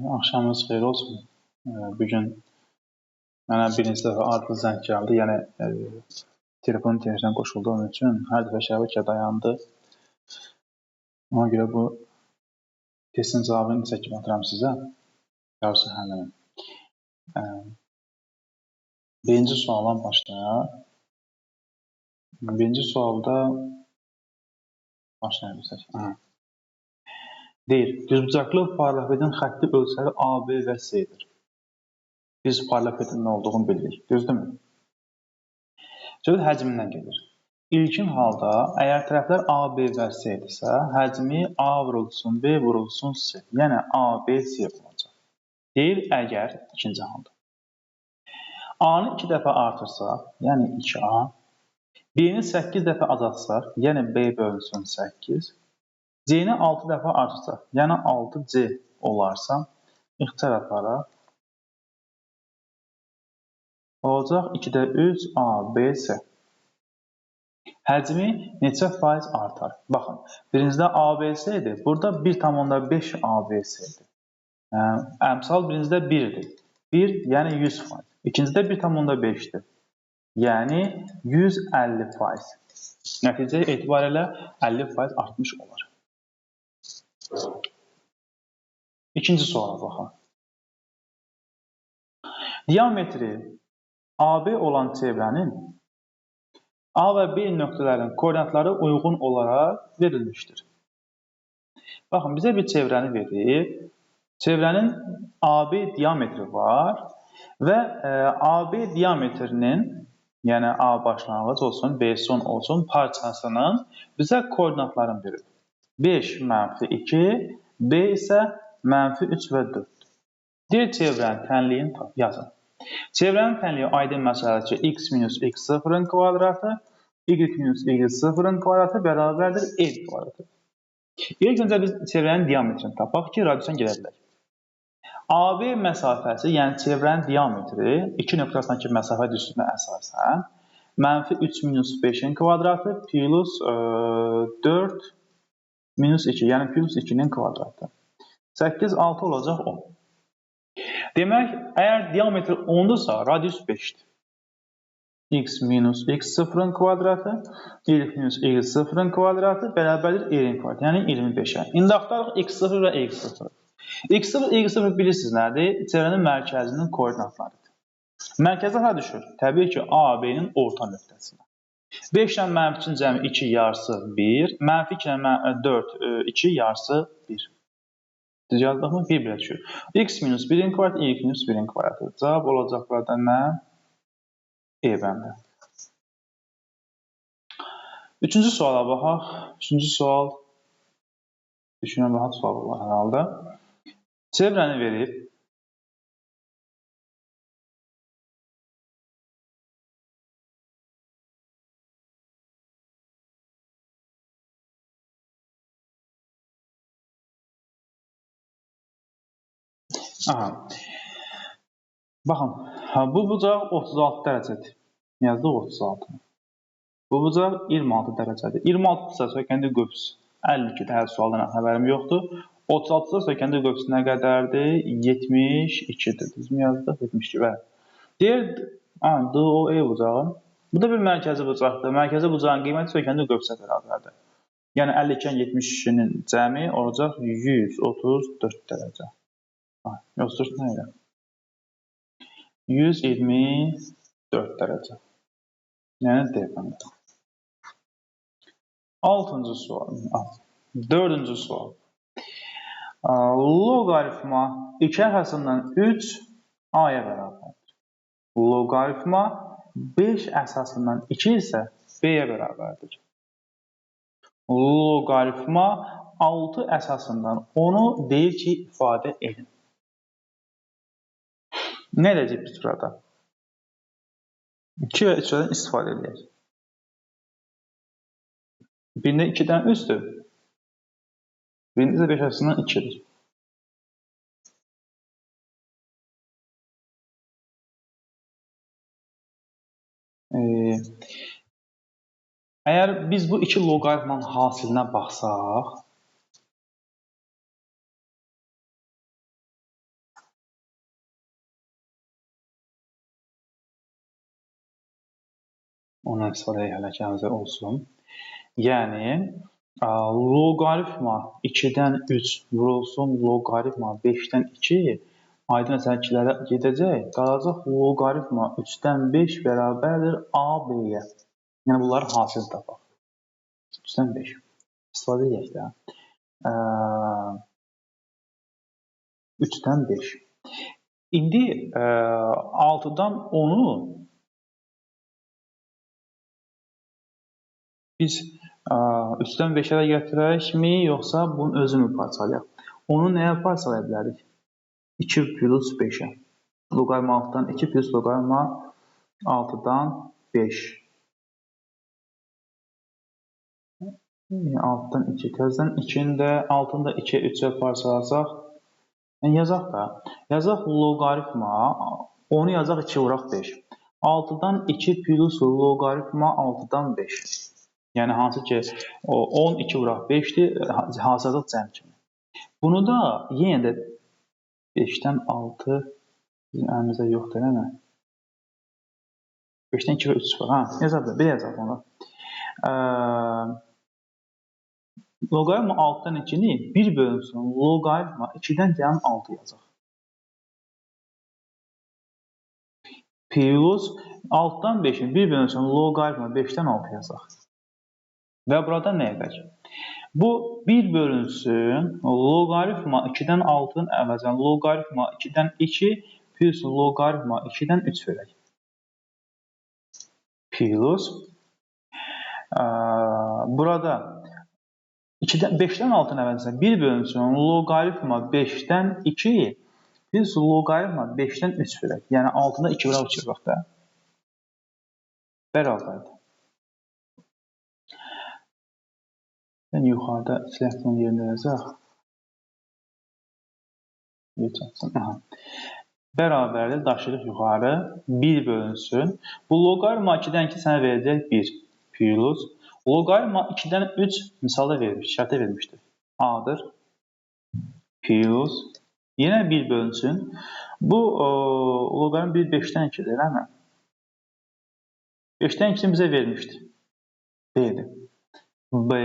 Axşamınız xeyir olsun. Bugün mənə birinci dəfə adlı zəng gəldi. Yəni telefon internetinə qoşulduğum üçün hər dəfə şəbəkə dayandı. Ona görə bu testin cavabını çəkib atıram sizə. Yarısı həmin. Birinci sualdan başlayaq. Birinci sualda başlayaq. Deyir, düzbucaqlı paralelopipedin xətti ölçüləri A, B və C-dir. Biz paralelopipedin nə olduğunu bilirik, düzdürmü? Söhbət həcmindən gedir. İlkin halda, əgər tərəflər A, B və C-dirsə, həcmi A vurulsun, B vurulsun, C. Yəni A, B, C olacaq. Deyir, əgər ikinci halda. A-nı 2 dəfə artırsaq, yəni 2A, B-ni 8 dəfə azaltsaq, yəni B bölünsün 8, C-ni 6 dəfə artırsaq, yəni 6C olarsa, ixtisar aparaq, olacaq 2-də 3 A, B, C. Həcmi neçə faiz artar? Baxın, birincidə ABC-dir, burada 1,5 ABC-dir. Əmsal birincidə 1-dir. 1, yəni 100%. İkincidə 1,5-dir. Yəni 150%. Nəticə etibarilə 50% artmış olar. İkinci suala baxaq. Diametri AB olan çevrənin A və B nöqtələrinin koordinatları uyğun olaraq verilmişdir. Baxın, bizə bir çevrəni verir. Çevrənin AB diametri var və AB diametrinin, yəni A başlanğıc olsun, B son olsun, parçasının bizə koordinatlarını verir. 5, -2, B isə -3 və 4. Deyir, çevrənin tənliyini yazın. Çevrənin tənliyi aydın məsələdir ki, x minus x sıfırın kvadratı, y minus y sıfırın kvadratı bərabərdir e kvadratı. İlk öncə biz çevrənin diametrini tapaq ki, radiusan gedə bilək. AB məsafəsi, yəni çevrənin diametri, 2 nöqtə arasındakı məsafə düsturuna əsasən, -3 minus 5-in kvadratı plus 4 minus 2, yəni plus 2-nin kvadratı. 8, 6 olacaq 10. Demək, əgər diametri 10-dursa, radius 5-dir. X minus x sıfırın kvadratı, y minus y sıfırın kvadratı bərabərdir y-in kvadratı, yəni 25-ə. İndi axtarıq x0 və y0. x0, y0 bilirsiniz nədir? Çevrənin mərkəzinin koordinatlarıdır. Mərkəzə hara düşür? Təbii ki, A, B-nin orta nöqtəsinə. 5 ilə -3-ün cəmi 2 yarısı 1, -2 ilə 4, 2 yarısı 1. Düz yazdığımı 1-1 düşür. X minus 1-in kvadratı, y minus 1-in kvadratı. Cavab olacaqlardan nə? E bəndə. Üçüncü suala baxaq. Üçüncü sual. Düşünən rahat sual var hər halda. Çevrəni verib. Aha. Baxın, bu bucaq 36 dərəcədir. Yazdıq 36. Bu bucaq 26 dərəcədir. 26-dırsa sökəndə qövs 52-də hər sualdan xəbərim yoxdur. 36-da sökəndə qövs nə qədərdir? 72-dir. Düzmü yazdıq? 72 və. Deyir, DOE bucağı. Bu da bir mərkəzi bucaqdır. Mərkəzi bucağın qiyməti sökəndə qövsə bərabərdir. Yəni 52-nin 72-nin cəmi olacaq 134 dərəcə. 134 nə ilə? 124 dərəcə. Yəni D bəndə. 6-cı sual. 4-cü sual. Loqaritma 2 əsasından 3 A-ya bərabərdir. Loqaritma 5 əsasından 2 isə B-yə bərabərdir. Loqaritma 6 əsasından 10-u deyir ki, ifadə edin. Nə edəcək biz burada? 2 və 3-dən istifadə edək. Birində 2-dən 3-dür. Birində isə 5 əsasından 2-dir. Əgər biz bu iki loqaritmanın hasilinə baxsaq, Ondan sonra hələkəmizə olsun. Yəni, loqaritma 2-dən 3 vurulsun loqaritma 5-dən 2 aydın məsələlərə gedəcək. Qalacaq loqaritma 3-dən 5 bərabərdir AB-yə. Yəni, bunların hasilini tapaq. 3-dən 5. İstifadə edək də. 3-dən 5. İndi 6-dan 10-u biz 3-dən 5-ə də gətirəkmi, yoxsa bunun özünü parçalayaq? Onu nəyə parçalaya bilərik? 2 plus 5-ə. Loqaritma 6-dan 2 plus loqaritma 6-dan 5. 6-dan 2. Təzədən 2-ni də 6-nı da 2-yə 3-ə parçalasaq. Yazaq da. Yazaq loqaritma 10-u yazaq 2 vuraq 5. 6-dan 2 plus loqaritma 6-dan 5. Yəni, hansı ki, 10, 2 vuraq 5-dir, hazırlıq cəm kimi. Bunu da yenə də 5-dən 6 bizim əlimizdə yoxdur, eləmi? 5-dən 2 və 3 var. Yazaq da, bir yazaq onu. Loqaritma 6-dan 2-ni 1 bölünsün loqaritma 2-dən gələn 6 yazaq. Plus 6-dan 5-in 1 bölünsün loqaritma 5-dən 6 yazaq. Və burada nə edək? Bu 1 bölünsün loqaritma 2-dən 6-nın əvəzən loqaritma 2-dən 2 plus loqaritma 2-dən 3 verək. Plus burada 5-dən 6-nın əvəzən 1 bölünsün loqaritma 5-dən 2 plus loqaritma 5-dən 3 verək. Yəni 6-da 2 vuraq 3 yazaq da. Bərabərdir. Yəni, yuxarıda siləhlərin yerində yazaq. Bərabərdir, daşırıq yuxarı, 1 bölünsün. Bu loqaritma 2-dən 2 sənə verəcək 1 plus. Loqaritma 2-dən 3 misalda vermiş, şərtə vermişdir. A-dır. Plus. Yenə 1 bölünsün. Bu loqaritma 1 5-dən 2-dir, eləmi? 5-dən 2-ni bizə vermişdir. B-dir. B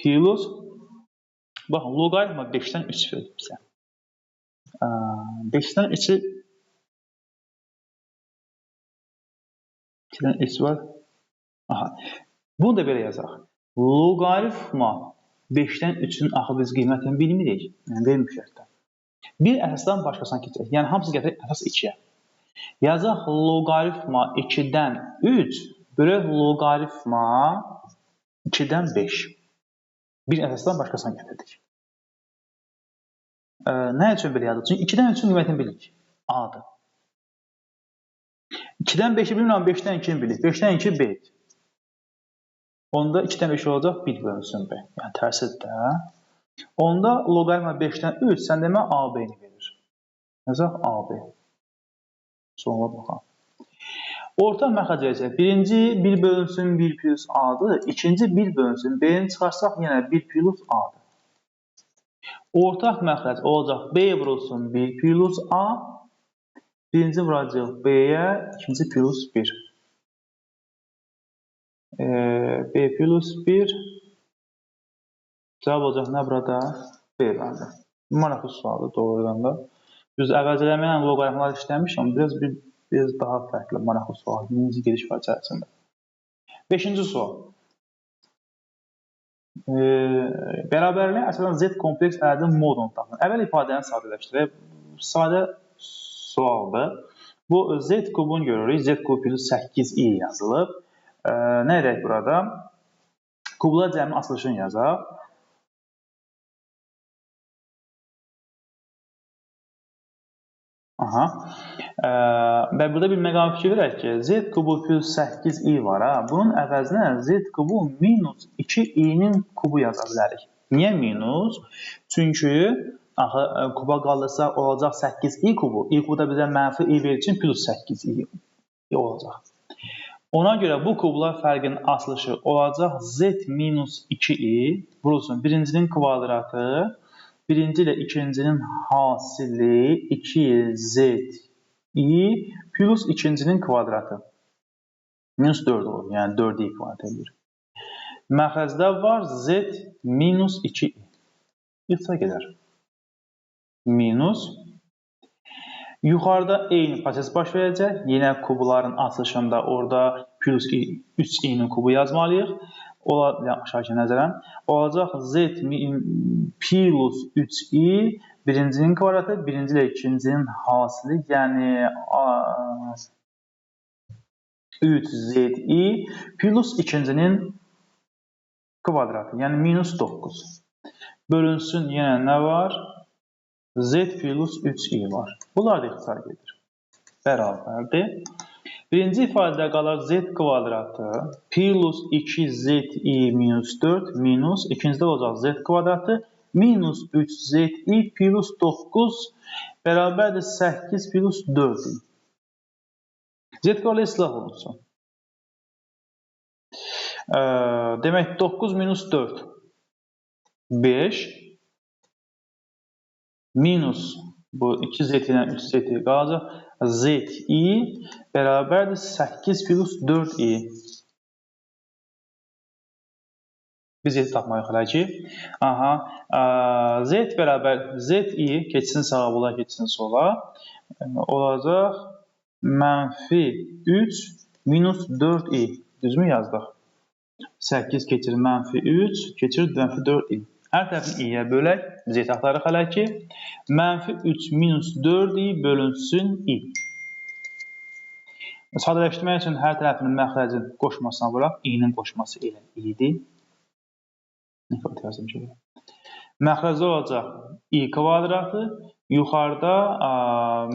plus, baxın, loqaritma 5-dən 3 verir bizə. 5-dən 3-ü 2-dən 3 var. Bunu da belə yazaq. Loqaritma 5-dən 3-ün axı biz qiymətini bilmirik. Yəni, vermişək də. Bir əsasdan başqasına keçək. Yəni, hamısı gətirək əsas 2-yə. Yazaq loqaritma 2-dən 3 bölək loqaritma 2-dən 5. Bir əsasdan başqasına gətirdik. Nə üçün belə yazılır? Çünki 2-dən 3-ün qiymətini bilirik. A-dır. 2-dən 5-i bilmirəm, 5-dən 2-ni bilirik. 5-dən 2 B. Onda 2-dən 5 olacaq, 1 bölünsün B. Yəni, tərsidir də. Onda loqaritma 5-dən 3, sən demə AB-ni verir. Yazaq AB. Sonra baxaq. Ortaq məxrəc verəcək. Birinci 1 bölünsün 1 plus A-dır. İkinci 1 bölünsün B-ni çıxarsaq yenə 1 plus A-dır. Ortaq məxrəc olacaq B vurulsun 1 plus A. Birinci vuracaq B-yə, ikinci plus 1. B plus 1. Cavab olacaq nə burada? B bəndə. Maraqlı sualdır doğrudan da. Düz əvəz eləməyən loqaritmalar işləmişəm. Biraz daha fərqli, maraqlı sual. Birinci giriş var içərisində. 5-ci sual. Bərabərliyin əsasən Z kompleks ədədin modunu tapın. Əvvəl ifadəni sadələşdirək. Sadə sualdır. Bu Z kubunu görürük. Z kubu plus 8i yazılıb. Nə edək burada? Kublar cəmi açılışını yazaq. Və burada bir məqam fikir verək ki, Z kubu plus 8i var. Bunun əvəzinə Z kubu minus 2i'nin kubu yaza bilərik. Niyə minus? Çünki kuba qalırsa olacaq 8i kubu. I kubu da bizə mənfi i verir üçün plus 8i olacaq. Ona görə bu kublar fərqinin açılışı olacaq Z minus 2i vurulsun birincinin kvadratı. Birinci ilə ikincinin hasili 2z i plus ikincinin kvadratı. Minus 4 olur. Yəni 4-ü ifadə edir. Məxrəcdə var z minus 2i. İxtisar gedər. Minus. Yuxarıda eyni proses baş verəcək. Yenə kubların açılışında orada plus 3i'nin kubu yazmalıyıq. Aşağı nəzərən. Olacaq z plus 3i birincinin kvadratı, birinci ilə ikincinin hasili. Yəni 3zi plus ikincinin kvadratı. Yəni minus 9. Bölünsün yenə nə var? Z plus 3i var. Bunlar da ixtisar gedir. Bərabərdir. Birinci ifadədə qalır z kvadratı plus 2zi minus 4 minus ikincidə olacaq z kvadratı minus 3zi plus 9 bərabərdir 8 plus 4i. Z kvadratı islah olunsun. Demək 9 minus 4 5 minus bu 2z ilə 3z qalacaq. Zi bərabərdir 8 plus 4i. Biz z tapmayıq hələ ki. Z bərabər zi keçsin sağa, bula keçsin sola. Olacaq mənfi 3 minus 4i. Düzmü yazdıq? 8 keçir mənfi 3 keçir mənfi 4i. Hər tərəfini i'yə bölək. Z axtarıq hələ ki. Mənfi 3 minus 4i bölünsün i. Sadələşdirmək üçün hər tərəfinin məxrəcin qoşmasına vuraq. İ'nin qoşması elə i'dir. Məxrəcdə olacaq i kvadratı. Yuxarıda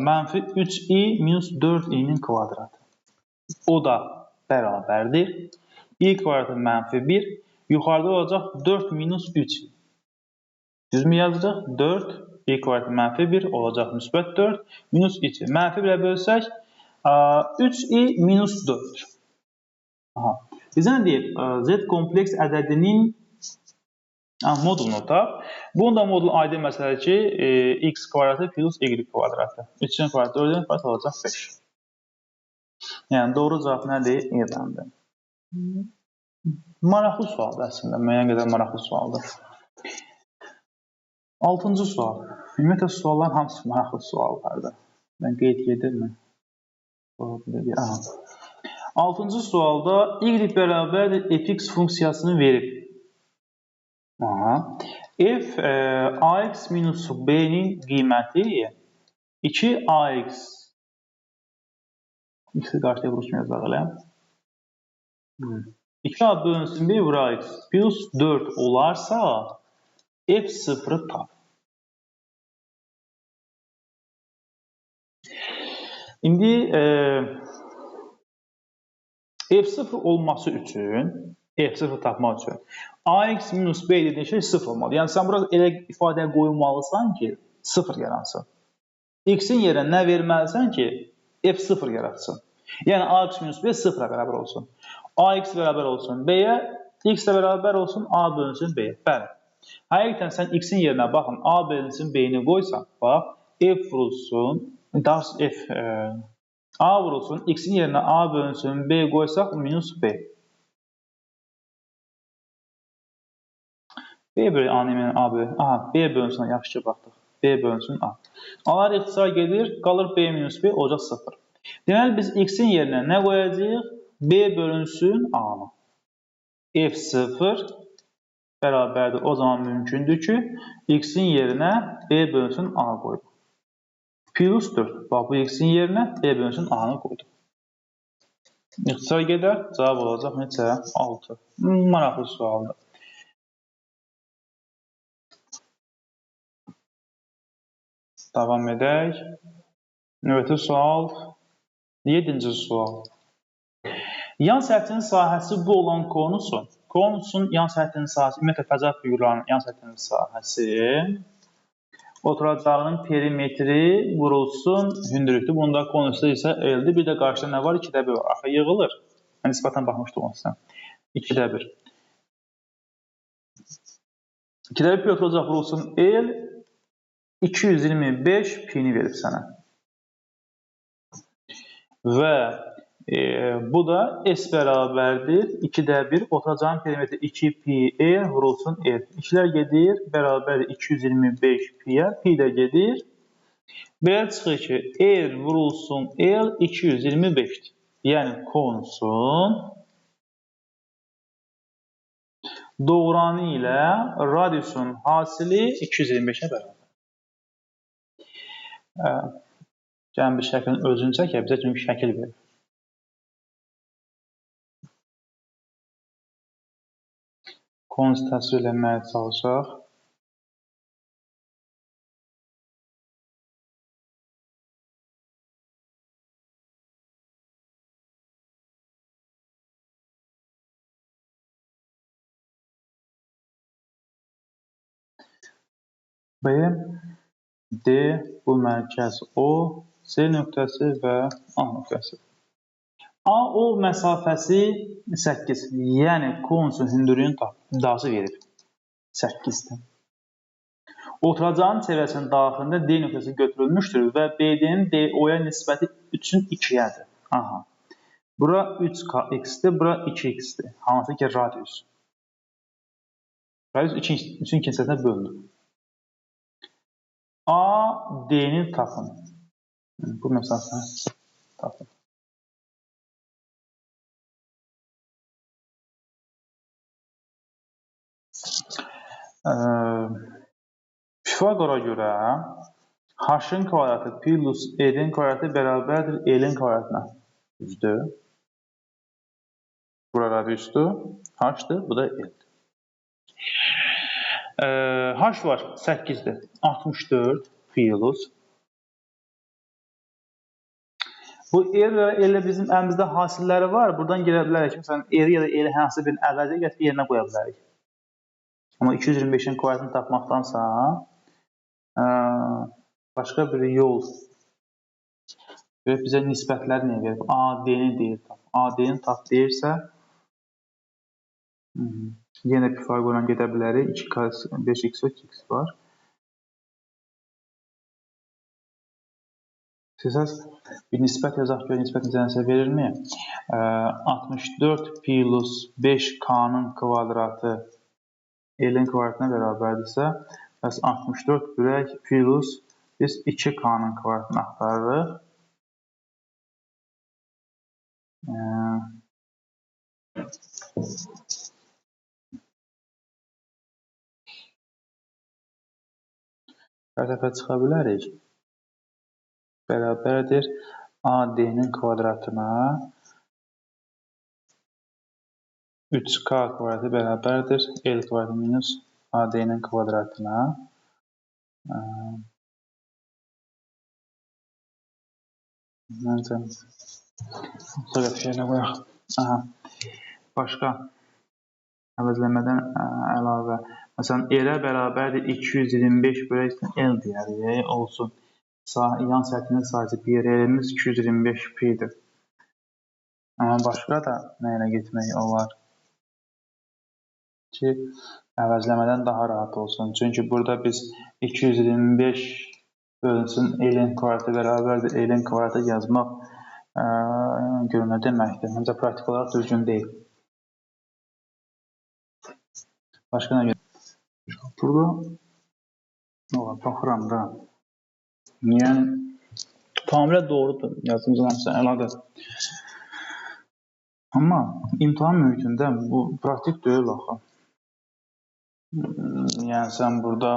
mənfi 3i minus 4i'nin kvadratı. O da bərabərdir. i kvadratı mənfi 1. Yuxarıda olacaq 4 minus 3i. Düzmü yazacaq? 4 i kvadratı mənfi 1 olacaq müsbət 4 minus 2. Mənfi 1-ə bölsək 3i minus 4. Bizə nə deyir? Z kompleks ədədinin modulunu tap. Bunun da modulu aydın məsələdir ki, x kvadratı plus y kvadratı. 3-ün kvadratı 4-ün kvadratı olacaq 5. Yəni doğru cavab nədir? E-bəndir. Maraqlı sualdır əslində. Müəyyən qədər maraqlı sualdır. 6-cı sual. Ümumiyyətlə sualların hamısı maraqlı suallardır. Mən qeyd edirmi? 6-cı sualda y bərabərdir fx funksiyasını verib. F ax minus b'nin qiyməti 2ax. X-i qarşıya vuruşma yazaq elə. 2a bölünsün b vura x plus 4 olarsa f0'ı tap. İndi f0 olması üçün, f0 tapmaq üçün ax minus b dediğin şey 0 olmalı. Yəni sən burada elə ifadəyə qoymalısan ki, 0 yaransın. X-in yerine nə verməlisən ki, f0 yaratsın. Yəni ax minus b 0'a bərabər olsun. ax bərabər olsun b-yə, x də bərabər olsun a bölünsün b-yə. Bəli. Həqiqətən sən x-in yerinə baxın, a bölünsün b-ni qoysan, bax, f vurulsun, a vurulsun, x-in yerinə a bölünsün b qoysaq, minus b. B bölü a-nın yeməyə a bölü. B bölünsün, yaxşı ki, baxdıq. B bölünsün a. A-lar ixtisar gedir, qalır b minus b, olacaq 0. Deməli, biz x-in yerinə nə qoyacağıq? B bölünsün a-nı. F0 bərabərdir. O zaman mümkündür ki, x-in yerinə b bölünsün a qoyduq. Plus 4. Bax, bu x-in yerinə b bölünsün a-nı qoyduq. İxtisar gedər, cavab olacaq neçə? 6. Maraqlı sualdır. Davam edək. Növbəti sual. 7-ci sual. Yan səthinin sahəsi bu olan konusun. Konusun yan səthinin sahəsi, ümumiyyətlə fəza fiqurlarının yan səthinin sahəsi oturacağının perimetri vurulsun hündürlükdür. Bunda konusu isə L-dir. Bir də qarşıda nə var? 2-də 1 var. Axı yığılır. Mən nisbətən baxmışdım o sizdən. 2-də 1. 2-də 1 oturacaq vurulsun L 225 pini verib sənə. Və Bu da S bərabərdir 2-də 1. Oturacağın perimetr 2 pi r vurulsun r. İkilər gedir, bərabər 225 pi-yə. Pi də gedir. Belə çıxır ki, r vurulsun l 225-dir. Yəni konusun doğranı ilə radiusun hasili 225-ə bərabər. Gəlin bir şəklin özünü çəkək, bizə çünki şəkil verir. Konusu təsvir eləməyə çalışaq. B, D bu mərkəz O, C nöqtəsi və A nöqtəsi. AO məsafəsi 8, yəni konusun hündürlüyünün iddiası verir 8-dir. Oturacağın çevrəsinin daxilində D nöqtəsi götürülmüşdür və BD-nin DO-ya nisbəti 3-ün 2-yədir. Aha. Bura 3x-dir, bura 2x-dir. Hansı ki radius. Radius 3-ün 2 hissəsinə bölünür. AD-ni tapın. Bu məsafəni tapın. Pifagora görə h-ın kvadratı plus e-nin kvadratı bərabərdir l-in kvadratına. Düzdür. Bura radiusdur. H-dır, bu da l-dir. H var 8-dir. 64 plus. Bu r və l bizim əlimizdə hasilləri var. Buradan gələ bilərik. Məsələn, r ya da l hansı birini əvəzə gətirib yerinə qoya bilərik. Amma 225-in kvadratını tapmaqdansa başqa bir yol bizə nisbətlər nəyə verir? AD-ni deyir. AD-ni tap deyirsə yenə Pifagordan gedə bilərik. 5x və 2x var. Sizə bir nisbət yazaq ki, nisbət necə verirmi? 64 plus 5k-nın kvadratı l-in kvadratına bərabərdirsə, 64 bölək plus biz 2k-nın kvadratını axtarırıq. Bir dəfə çıxa bilərik. Bərabərdir AD-nin kvadratına 3k kvadratı bərabərdir L kvadratı minus AD-nin kvadratına sonra bir şeylə qoyaq. Başqa əvəzləmədən əlavə. Məsələn, R-ə bərabərdir 225 bölək L deyərik, olsun. Yan səthinin sayısı pi, R-imiz 225 pi-dir. Başqa da nə ilə getmək olar ki, əvəzləmədən daha rahat olsun. Çünki burada biz 225 bölünsün L-in kvadratı bərabərdir. L-in kvadratı yazmaq görün nə deməkdir. Məncə praktik olaraq düzgün deyil. Başqa nə görə? Burada baxıram da. Yəni, tamamilə doğrudur. Yazımızın hamısı əladır. Amma imtahan mühitində bu praktik deyil axı. Yəni, sən burada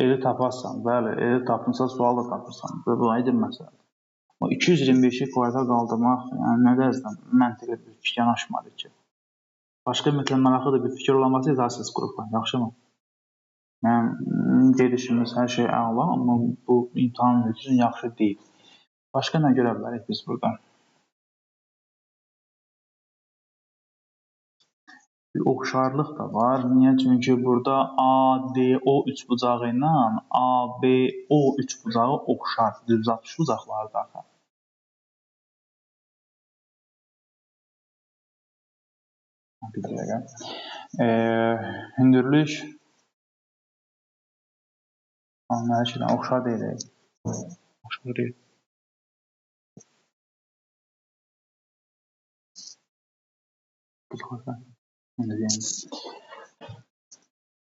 eli taparsan, bəli, eli tapınsa sual da tapırsan. Bu aydın məsələdir. 225-i kvadrata qaldırmaq, yəni nə dərzdən məntiqə bir yanaşmadı ki. Başqa ümumiyyətlə maraqlı da bir fikir olanması izarsız qrupla, yaxşımı? Yəni, gedişimiz hər şey əla, amma bu imtahan mühiti üçün yaxşı deyil. Başqa nə görə bilərik biz burada? Bir oxşarlıq da var. Niyə? Çünki burada ADO üçbucağı ilə ABO üçbucağı oxşar, düzapışı uzaqlardır axı. Bir dəqiqə. Hündürlük hər şeydən oxşar deyil. Oxşar deyil.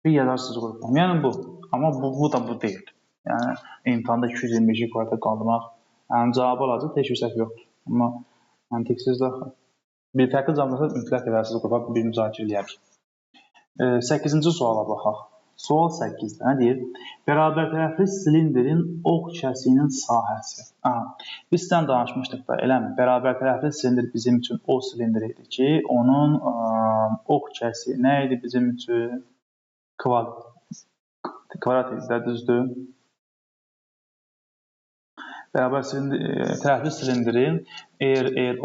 Bir yazarsız qruplam. Yəni bu. Amma bu da bu deyil. Yəni imtahanda 225-i kvadrat qaldırmaq, yəni cavabı alacaq, heç bir səhv yoxdur. Amma məntiqsiz də bir fərqli cavablarsa mütləq yazarsız qrupa bir müzakirə eləyərik. 8-ci suala baxaq. Sual 8-də nə deyir? Bərabər tərəfli silindrin ox kəsiyinin sahəsi. Biz sizdən danışmışdıq da, eləmi? Bərabər tərəfli silindr bizim üçün o silindr idi ki, onun ox kəsiyi nə idi bizim üçün? Kvadrat idi də, düzdür? Bərabər tərəfli silindrin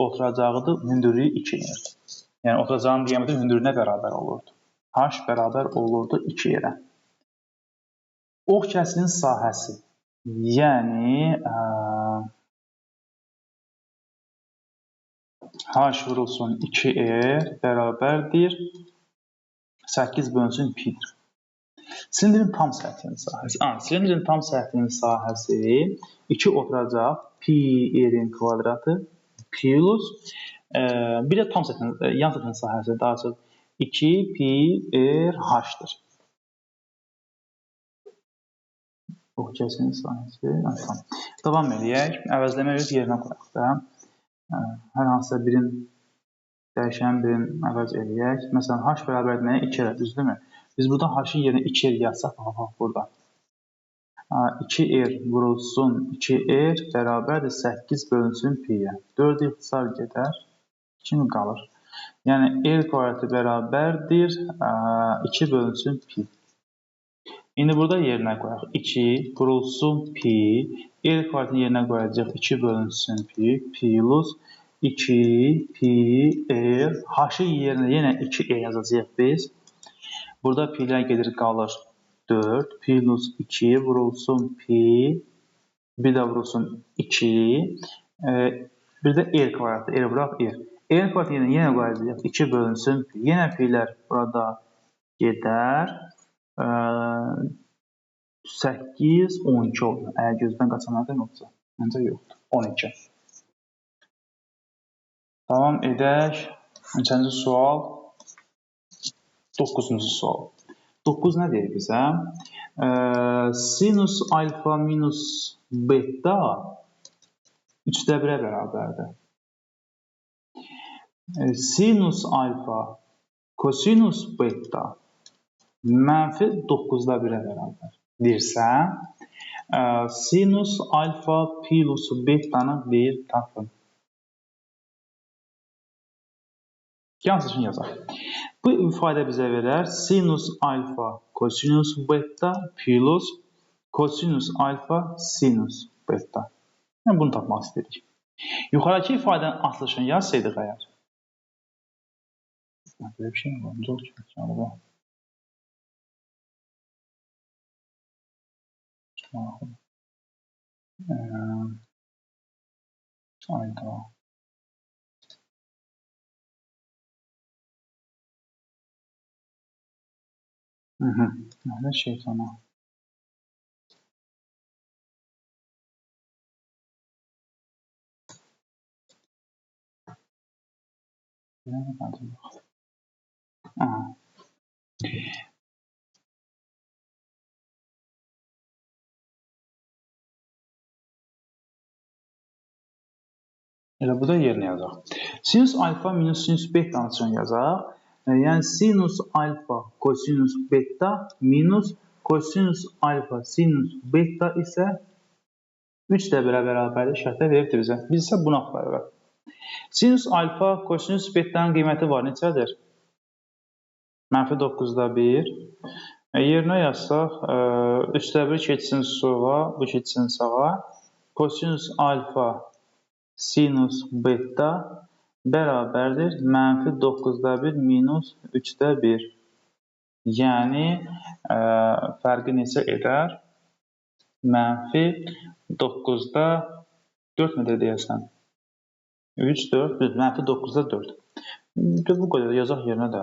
oturacağıdır, hündürlüyü 2R. Yəni oturacağının diametri hündürlüyünə bərabər olurdu. H bərabər olurdu 2R-ə. Ox kəsiyinin sahəsi, yəni H vurulsun 2R bərabərdir 8 bölünsün pi-dir. Silindrin tam səthinin sahəsi. Silindrin tam səthinin sahəsi 2 oturacaq pi r-in kvadratı plus bir də tam səthinin, yan səthinin sahəsi daha çox 2 pi r h-dır. Ox kəsiyinin sahəsi. Davam edək. Əvəzləmə öz yerinə qoyaq da. Hər hansısa birin dəyişən birin əvəz eləyək. Məsələn, h bərabər nəyə? 2R, düzdürmü? Biz buradan h-ın yerinə 2R yazsaq, bax burada. 2R vurulsun 2R bərabərdir 8 bölünsün pi-yə. 4 ixtisar gedər, 2 mi qalır? Yəni, R kvadratı bərabərdir 2 bölünsün pi. İndi burada yerinə qoyaq. 2 vurulsun pi, R kvadratın yerinə qoyacaq 2 bölünsün pi, plus 2 pi r, h-ın yerinə yenə 2 yazacaq biz. Burada pi-lər gedir, qalır 4, plus 2 vurulsun pi, bir də vurulsun 2, bir də r kvadratı, r vuraq r. R kvadratı yenə qoyacaq 2 bölünsün pi, yenə pi-lər burada gedər. 8, 12 olur. Əgər gözdən qaçanlardan yoxsa, məncə yoxdur. 12. Davam edək. 3-cü sual. 9-cu sual. 9 nə deyir bizə? Sinus alfa minus beta 3-də 1-ə bərabərdir. Sinus alfa kosinus beta mənfi 9-da 1-ə bərabər dirsə, sinus alfa plus betanı bir tapın. Yansıçını yazaq. Bu ifadə bizə verər sinus alfa kosinus beta plus kosinus alfa sinus beta. Yəni, bunu tapmaq istəyirik. Yuxarıdakı ifadənin açılışını yazsaydıq əgər. Belə bir şey mi var? Zor ki. Ayda. Nədə şeytana? Elə bu da yerinə yazaq. Sinus alfa minus sinus betanın üçün yazaq. Yəni sinus alfa kosinus beta minus kosinus alfa sinus beta isə 3-də 1-ə bərabərdir şərtdə veribdir bizə. Biz isə bunu axtarırıq. Sinus alfa kosinus betanın qiyməti var, neçədir? Mənfi 9-da 1. Yerinə yazsaq, 3-də 1 keçsin sola, bu keçsin sağa. Kosinus alfa sinus beta bərabərdir mənfi 9-da 1 minus 3-də 1. Yəni, fərqi neçə edər? Mənfi 9-da 4 midir deyəsən? 3, 4, mənfi 9-da 4. Bu qədər yazaq yerinə də.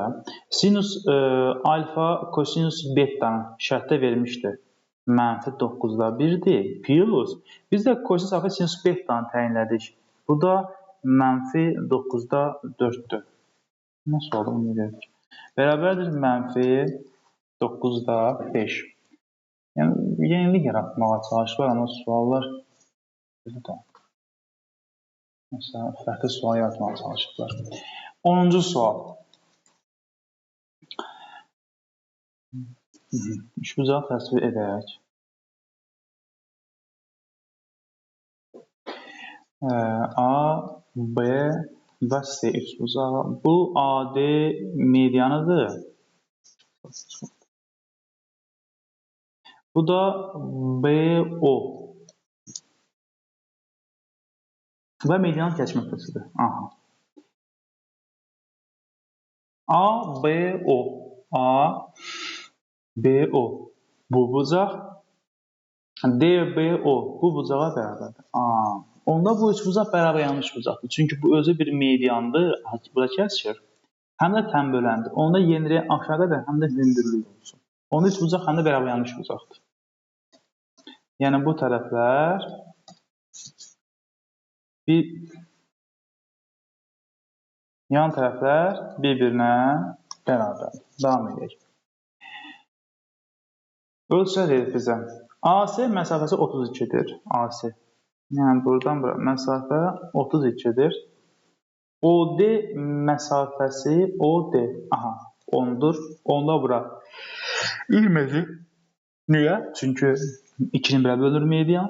Sinus alfa kosinus betanın şərtdə vermişdir. Mənfi 9-da 1-dir. Plus, biz də kosinus alfa sinus betanı təyinlədik. Bu da mənfi 9-da 4-dür. Nasıl oldu bunu dedik. Bərabərdir mənfi 9'da 5. Yəni yenilik yaratmağa çalışırlar, amma suallar mesela fərqli sual yaratmağa çalışırlar. 10-cu sual. İşbucağı təsvir edərək A, B və C üçbucağı. Bu AD medianıdır. Bu da BO. Və medianın kəskin nöqtəsidir. Aha. A, B, O. A, B, O. Bu bucaq. D, B, O. Bu bucağa bərabərdir. Onda bu üçbucaq bərabər yanlış bucaqdır. Çünki bu özü bir mediandır. Bura kəsir. Həm də tənböləndir. Onda yeniliyə aşağı da həm də hündürlük olsun. Onda üçbucaq həm də bərabər yanlış bucaqdır. Yəni bu tərəflər yan tərəflər bir-birinə bərabər. Davam edək. Ölçülər verir bizə. AC məsafəsi 32-dir. AC. Yəni buradan bura məsafə 32-dir. OD məsafəsi OD. Aha, 10'dur. Onda bura 20'dir. Niyə? Çünki 2'nin birə bölünür median.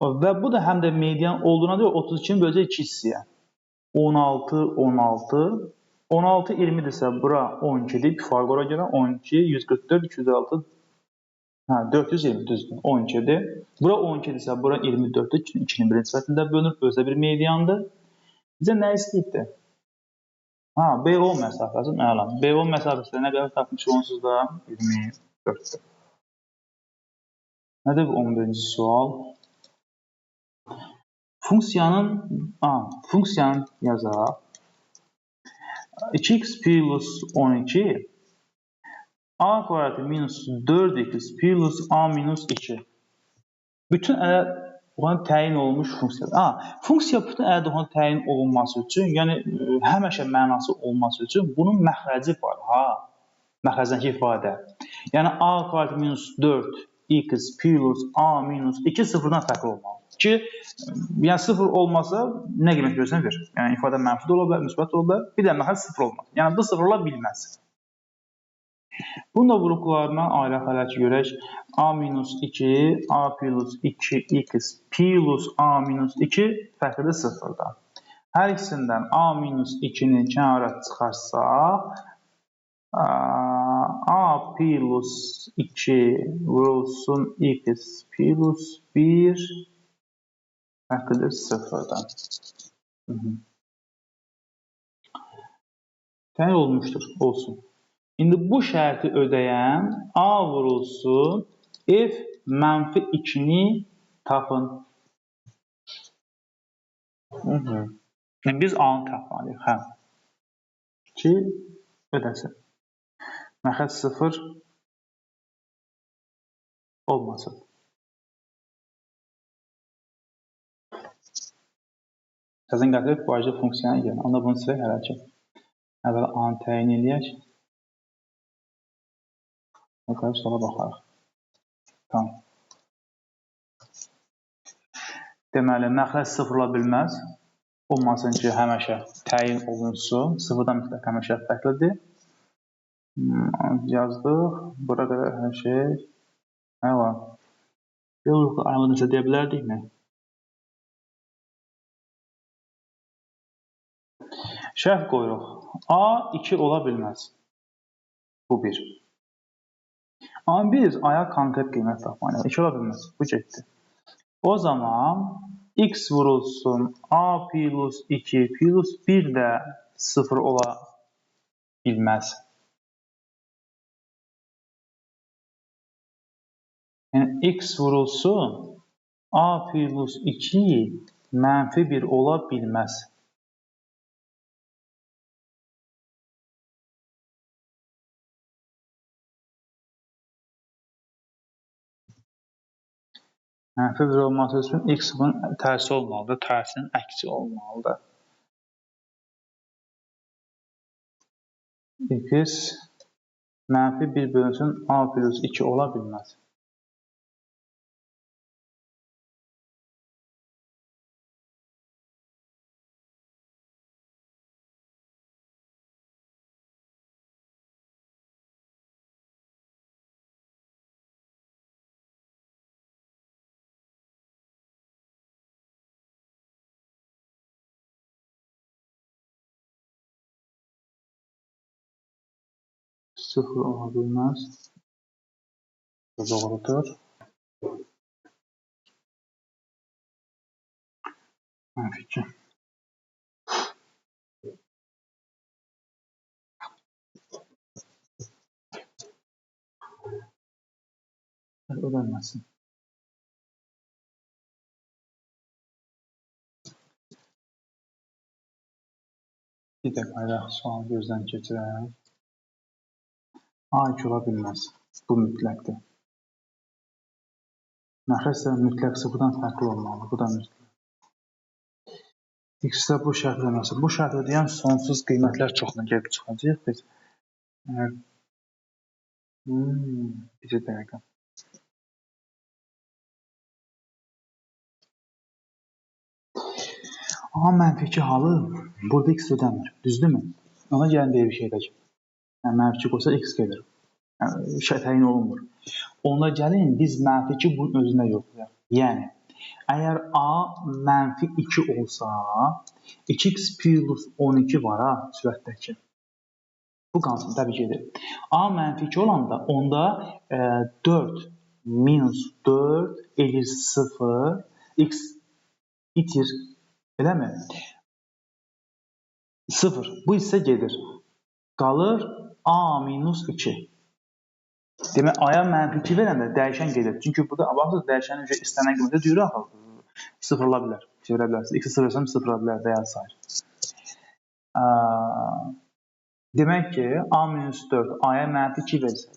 Və bu da həm də median olduğuna görə 32'nin böləcək 2 hissəyə. 16, 16. 16, 20'dirsə bura 12'dir. Bir farq ora görə 12, 144, 206. 420 düzdür. 12'dir. Bura 12'dirsə bura 24'dir. 2'nin birinci sətində bölünür. Özdə bir mediandır. Bizə nə istəyibdir? BO məsafəsi. BO məsafəsi nə qədər tapmış onsuz da 24'dir. Nədir bu 11-ci sual? Funksiyanın yazaq. 2x plus 12 a kvadratı minus 4x plus a minus 2. Bütün ona təyin olmuş funksiyadır. Funksiya bütün ədəd ona təyin olunması üçün, yəni həmişə mənası olması üçün bunun məxrəci var. Məxrəcindəki ifadə. Yəni a kvadratı minus 4x plus a minus 2 sıfırdan fərqli olmalı. Ki, yəni sıfır olmasa nə qiymət görürsən verir. Yəni ifadə mənfi də ola bilər, müsbət də ola bilər, bir də məxrəc sıfır olmaz. Yəni bu sıfır ola bilməz. Bunun da qruplarına ayrı xələt görək. A minus 2, A plus 2x plus A minus 2 fərqlidir sıfırdan. Hər ikisindən A minus 2'ni kənara çıxarsaq, A plus 2 vurulsun x plus 1 fərqlidir sıfırdan. Təyin olmuşdur, olsun. İndi bu şərti ödəyən A vurulsun F mənfi 2'ni tapın. Biz A'nı tapmalıyıq. Ki ödəsin. Məxrəc sıfır olmasın. Səzən gətirib bu ayrıca funksiyana gəlin. Onda bunu silək hələ ki. Əvvəl A'nı təyin edək. Bakalım sola baxarıq. Tamam. Deməli, məxrəc sıfır ola bilməz. Olmasın ki, həmişə təyin olunsun. Sıfırdan mütləq həmişə fərqlidir. Yazdıq. Bura qədər hər şey. Nə var? Yox, ayrılığını deyə bilərdikmi? Şərh qoyuruq. A 2 ola bilməz. Bu 1. Amma biz aya konkret qiymət tapmalıyıq. 2 ola bilməz. Bu getdi. O zaman x vurulsun A plus 2 plus 1 də 0 ola bilməz. Yəni x vurulsun A plus 2 mənfi 1 ola bilməz. Mənfi 1 olması üçün x bunun tərsi olmalıdır, tərsinin əksi olmalıdır. x mənfi 1 bölünsün a plus 2 ola bilməz. Sıfır ola bilməz. Doğrudur. Mənfi 2. Ödənməsin. Bir də qaydaq sual gözdən keçirək. A2 ola bilməz. Bu mütləqdir. Məxrəcsə mütləq sıfırdan fərqli olmalı. Bu da mütləq. X-də bu şərt olmasın. Bu şərt ödəyən sonsuz qiymətlər çoxuna gəlib çıxacaq. Biz bir dəqiqə. A mənfi 2 halı burada X ödəmir. Düzdürmü? Ona gəlin deyir bir şey edək. Yəni mənfi 2 qoysa X gedir. Yəni təyin olunmur. Ona gəlin biz mənfi 2 bunun özündə yoxlayaq. Yəni əgər A mənfi 2 olsa 2x plus 12 var ha sürətdəki. Bu qansın təbii ki edir. A mənfi 2 olanda onda 4 minus 4 elir 0 x itir. Eləmi? 0. Bu hissə gedir. Qalır A minus 2. Demək, A-ya mənfi 2 verəndə dəyişən gedir. Çünki burada baxırsınız, dəyişənin istənilən qiymətə deyir axı. Sıfırla bilər. Çevirə bilərsiniz. X-i sıfırsam sıfıra bilər və ya sair. Demək ki, A minus 4 A-ya mənfi 2 versək.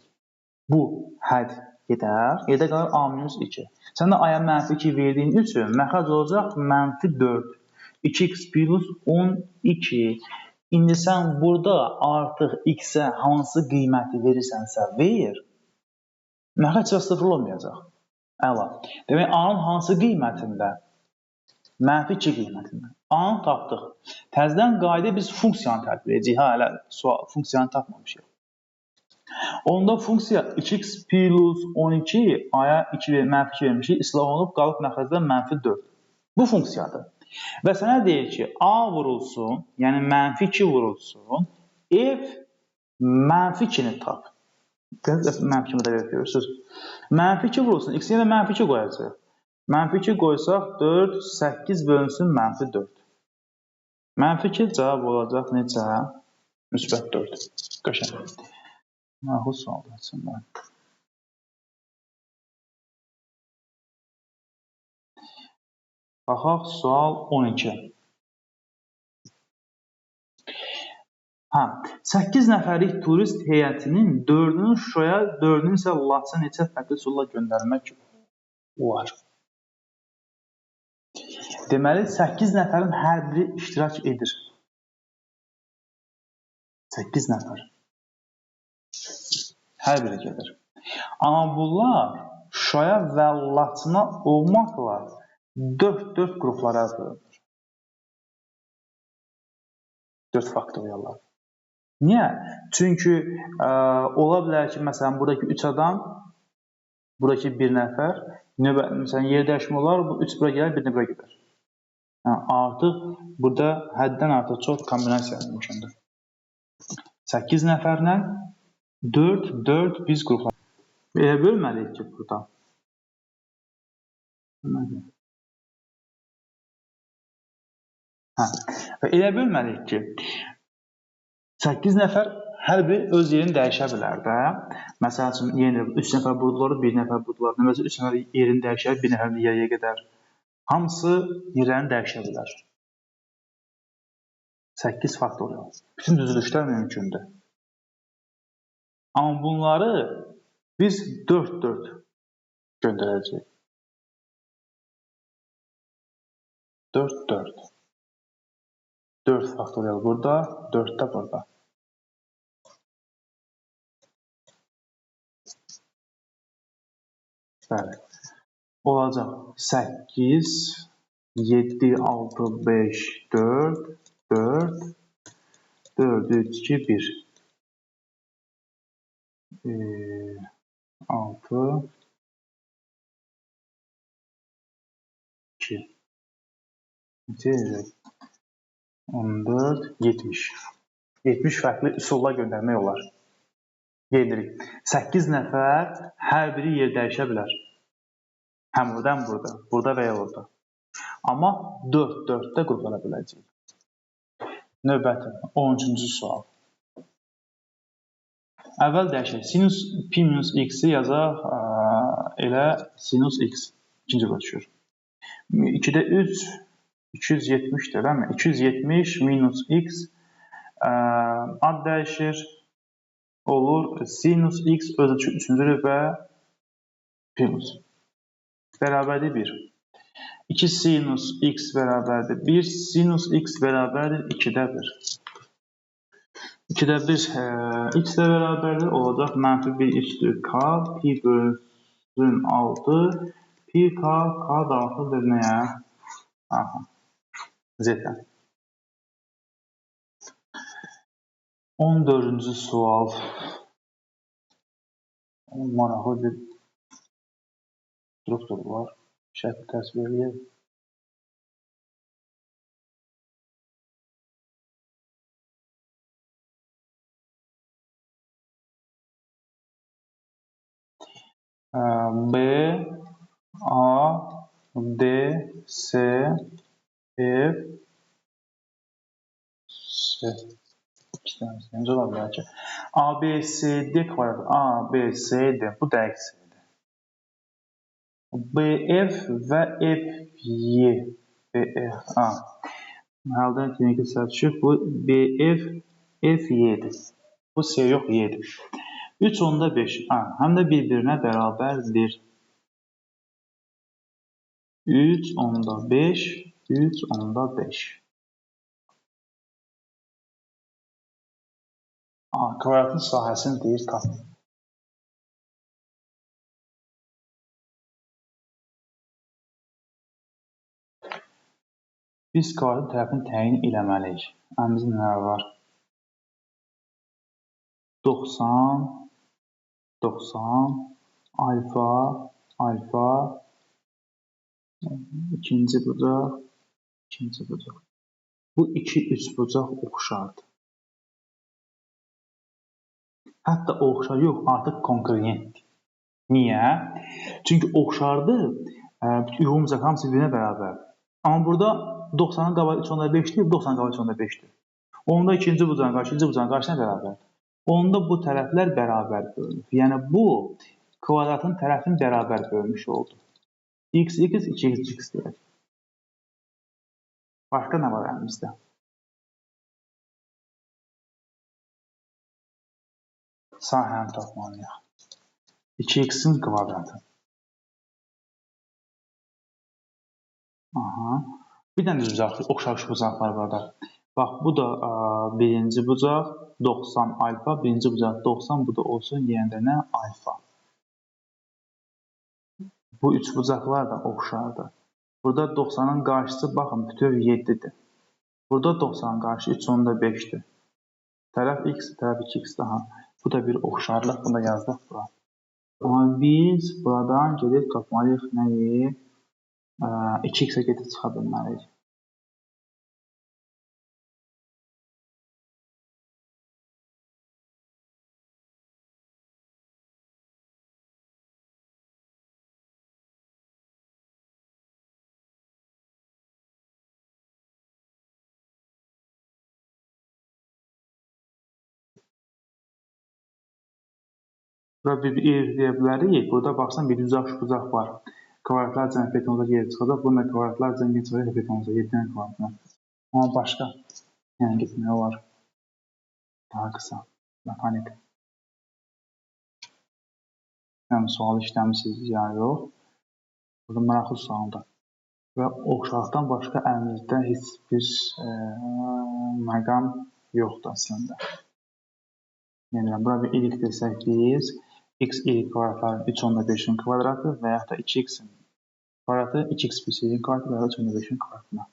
Bu hədd gedər. Yerdə qalır A minus 2. Sən də A-ya mənfi 2 verdiyin üçün məxrac olacaq mənfi 4. 2x plus 12. İndi sən burada artıq X-ə hansı qiyməti verirsənsə ver. Məxrac sıfır olmayacaq. Əla. Demək, A-nın hansı qiymətində? Mənfi 2 qiymətində. A-nı tapdıq. Təzədən qayda biz funksiyanı tətbiq edəcəyik. Hələ funksiyanı tapmamışıq. Onda funksiya 2x plus 12 A-ya mənfi 2 vermişik. İslah olunub, qalıb məxrəcdə mənfi 4. Bu funksiyadır. Və sənə deyir ki, A vurulsun, yəni mənfi 2 vurulsun, F mənfi 2-ni tap. Mənfi 2-ni də görürsünüz. Mənfi 2 vurulsun, X-ə də mənfi 2 qoyacaq. Mənfi 2 qoysaq 4, 8 bölünsün mənfi 4. Mənfi 2 cavab olacaq necə? Müsbət 4. Qəşəng. Məxul sualdır açın. Baxaq, sual 12. 8 nəfərlik turist heyətinin 4-ünü Şuşaya, 4-ünü isə Laçına neçə fərqli üsulla göndərmək olar? Deməli, 8 nəfərin hər biri iştirak edir. 8 nəfər. Hər biri gedir. Amma bunlar Şuşaya və Laçına olmaqla 4 qruplara bölünür. 4 faktoriyalar. Niyə? Çünki ola bilər ki, məsələn, buradakı 3 adam, buradakı 1 nəfər, məsələn, yer dəyişmə olar, bu 3 bura gələr, 1 bura gedər. Yəni, artıq burada həddən artıq çox kombinasiya mümkündür. 8 nəfərlə 4 biz qruplar. Elə bölməliyik ki, burada. Elə bölməliyik ki, 8 nəfər hər biri öz yerini dəyişə bilər də. Məsəl üçün, 3 nəfər buradalar, 1 nəfər buradalar. Məsələn, 3 nəfər yerini dəyişər, 1 nəfər yeriyə gedər. Hamısı yerlərini dəyişə bilər. 8 faktorial. Bütün düzülüşlər mümkündür. Amma bunları biz 4 göndərəcəyik. 4 faktorial burada, 4 də burada. Bəli. Olacaq 8, 7, 6, 5, 4, 4, 4, 3, 2, 1. 6, 2, 14, 70. 70 fərqli üsulla göndərmək olar. Gedirik. 8 nəfər hər biri yer dəyişə bilər. Həm burada, həm burada. Burada və ya orada. Amma 4-4-də qruplana biləcəyik. Növbəti 13-cü sual. Əvvəl deyək, sinus pi minus x-i yazaq elə sinus x. İkinci bölüşür. 2-də 3, 270-dir, değil mi? 270 minus x ad dəyişir. Olur sinus x özü 3-cü rübə plus. Bərabərdir 1. 2 sinus x bərabərdir 1. Sinus x bərabərdir 2-də 1. 2-də 1 x ilə bərabərdir. Olacaq mənfi 1 üstü k. Pi bölünsün 6. Pi k. K daxildir nəyə? Aha. Z-ə. 14-cü sual. Maraqlı bir struktur var. Şəkil təsvir edək. B, A, D, S, F, S. Necə ola bilər ki? A, B, C, D kvadrat. A, B, C, D. Bu dəqiq C-dir. B, F və F, Y. B, F, A. Həldən kimi düşür. Bu B, F, F, Y-dir. Bu C yox, Y-dir. 3 onda 5. A, həm də bir-birinə bərabərdir. 3 onda 5, 3 onda 5. Kvadratın sahəsini deyir tapın. Biz kvadrat tərəfini təyin eləməliyik. Əmizin nələr var? 90, 90, alfa, alfa, ikinci bucaq, ikinci bucaq. Bu 2 üçbucaq oxşardır. Hətta oxşar yox, artıq konkurentdir. Niyə? Çünki oxşardır, ümumi bucaq hamısı birinə bərabərdir. Amma burada 90-ın qabağı 3 onda 5-dir, 90-ın qabağı 3 onda 5-dir. Onda ikinci bucağın qarşı, ikinci bucağın qarşısına bərabərdir. Onda bu tərəflər bərabər bölünür. Yəni bu kvadratın tərəfini bərabər bölmüş oldu. X, x, 2x, x deyək. Başqa nə var əlimizdə? Sahəni tapmalıyıq. 2x-in kvadratı. Aha. Bir dənə bucaq, oxşar bucaqlar var da. Bax, bu da birinci bucaq, 90 alfa, birinci bucaq 90, bu da olsun yenə də nə? Alfa. Bu üç bucaqlar da oxşardır. Burada 90-ın qarşısı, baxın, bütöv 7-dir. Burada 90-ın qarşı 3 onda 5-dir. Tərəf x, tərəf 2x daha. Bu da bir oxşarlıq, bunu da yazdıq bura. Amma biz buradan gedib tapmalıyıq nəyi? 2x-ə gedib çıxa bilməliyik. Burada bir deyə bilərik. Burada baxsan bir bucaq var. Kvadratlar cəmi betonuza geri çıxacaq. Bununla kvadratlar cəmi çıxacaq betonuza. 7 dənə kvadratlar. Amma başqa yəni getmək olar. Daha qısa. Mekanik. Yəni sual işləmişsiniz ya yox. Burada maraqlı sualdır. Və oxşarlıqdan başqa əlimizdə heç bir məqam yoxdur əslində. Yəni bura bir ilik desək biz x y kvadratların 3/5'in kvadratı və yaxud da 2x-in kvadratı 2x plus y-in kvadratı və ya 3/5'in kvadratına.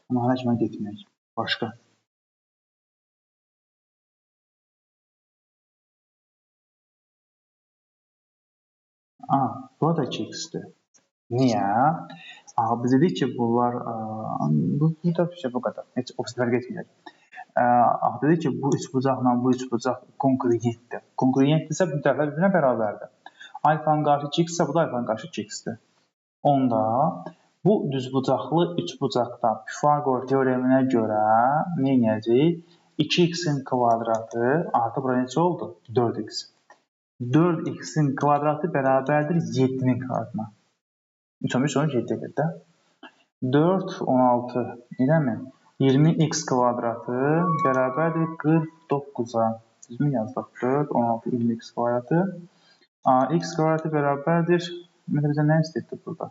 Amma hələ kimə getməyək. Başqa. Bu da 2x-dir. Niyə? Biz dedik ki, bunlar bu qədər. Heç ofislər getməyək. Dedik ki, bu üçbucaqla bu üçbucaq konkurentdir. Konkurentdirsə bu tərəflər bir-birinə bərabərdir. Alfanın qarşı 2x-sə bu da alfanın qarşı 2x-dir. Onda bu düzbucaqlı üçbucaqda Pifaqor teoreminə görə nə edəcəyik? 2x-in kvadratı artı bura neçə oldu? 4x. 4x-in kvadratı bərabərdir 7-nin kvadratına. 3/5 sonra 7 edir də. 4, 16, eləmi? 20x kvadratı bərabərdir 49-a. Düzmü yazdıq? 4, 16, 20x kvadratı. X kvadratı bərabərdir. Ümumiyyətlə bizə nə istəyirdi burada?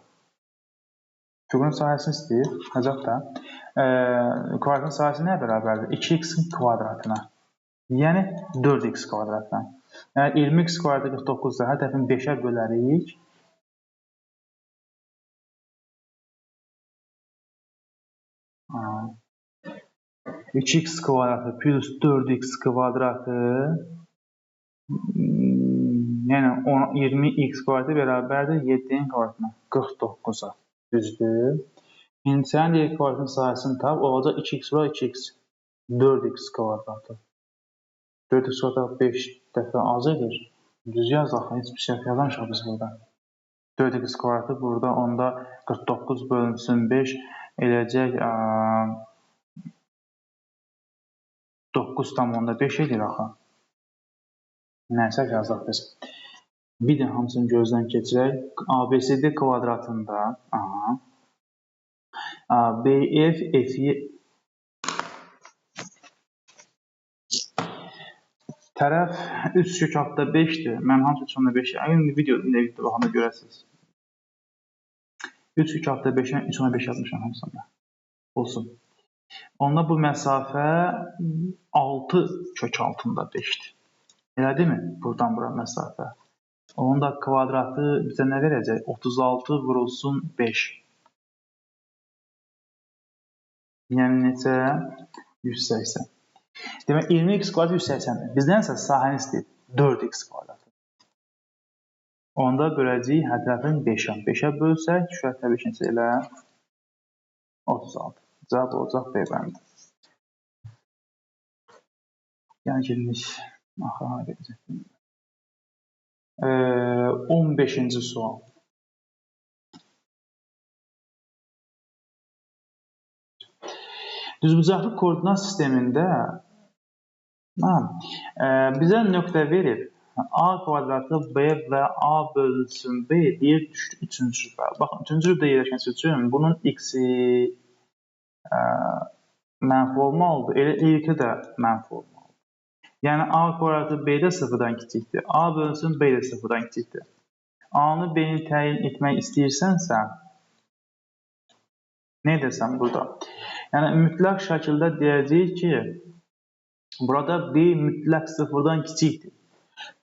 Kübün sahəsini istəyir. Həcaq da. Kvadratın sahəsi nəyə bərabərdir? 2x-in kvadratına. Yəni 4x kvadratına. Yəni 20x kvadratı 49-da hər tərəfini 5-ə bölərik. Aa. 2x kvadratı plus 4x kvadratı yəni 20x kvadratı bərabərdir 7-nin kvadratına. 49-a. Düzdür. İndi sənin deyək kvadratın sahəsini tap. Olacaq 2x var 2x. 4x kvadratı. 4x kvadratı 5 dəfə az edir. Düz yazaq. Heç bir şey yazmışıq biz burada. 4x kvadratı burada onda 49 bölünsün 5 eləcək 9/5 edir axı. Nəsə yazaq biz. Bir də hamısını gözdən keçirək. ABCD kvadratında BF FY tərəf 3/5-dir. Mən hamısı 3/5. Yəni videoda baxanda görəsiniz. 3/5-ə 3/5 yazmışam hamısında. Olsun. Onda bu məsafə 6/5-dir. Elə deyilmi? Buradan bura məsafə. Onun da kvadratı bizə nə verəcək? 36 vurulsun 5. Yəni neçə? 180. Demək 20x kvadrat 180-dir. Bizdən isə sahəni istəyir 4x kvadratı. Onda böləcəyik hər tərəfin 5-ə. 5-ə bölsək, şüur təbii ki, neçə elə? 36. Cavab olacaq B bəndi. Yəni girmiş. Axıra gedəcək. 15-ci sual. Düzbucaqlı koordinat sistemində bizə nöqtə verib. A kvadratı B və A bölünsün B deyir düşdü 3-cü rübə. Baxın, 3-cü rübdə yerləşməsi üçün bunun x-i mənfi olmalıdır. Elə y-i də mənfi olmalıdır. Yəni A kvadratı B-də 0-dan kiçikdir. A bölünsün B-də 0-dan kiçikdir. A-nı B-ni təyin etmək istəyirsənsə, nə edirsən burada? Yəni mütləq şəkildə deyəcəyik ki, burada B mütləq 0-dan kiçikdir.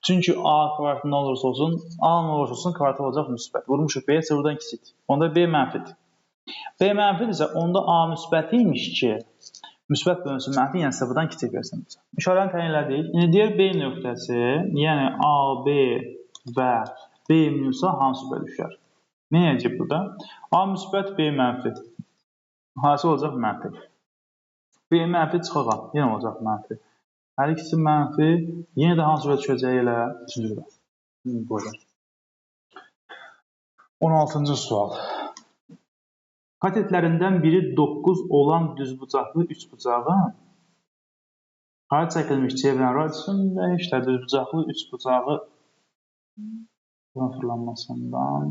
Çünki A kvadratı nə olursa olsun, A nə olursa olsun kvadratı olacaq müsbət. Vurmuşuq B 0-dan kiçikdir. Onda B mənfidir. B mənfidirsə, onda A müsbət imiş ki, müsbət bölünsün mənfi, yəni 0-dan kiçik versin bizə. İşarəni təyin elədik. İndi deyir B nöqtəsi, yəni AB və B minus-a hansı bölüşər? Nə edəcək burada? A müsbət, B mənfi. Hansı olacaq mənfi? B mənfi çıxağa, yenə olacaq mənfi. Hər ikisi mənfi, yenə də hansı bölüşəcək elə? 3-cü bölür. 16-cı sual. Katetlərindən biri 9 olan düzbucaqlı üçbucağın xaric çəkilmiş çevrən radiusunda işlər düzbucaqlı üçbucağı fırlanmasından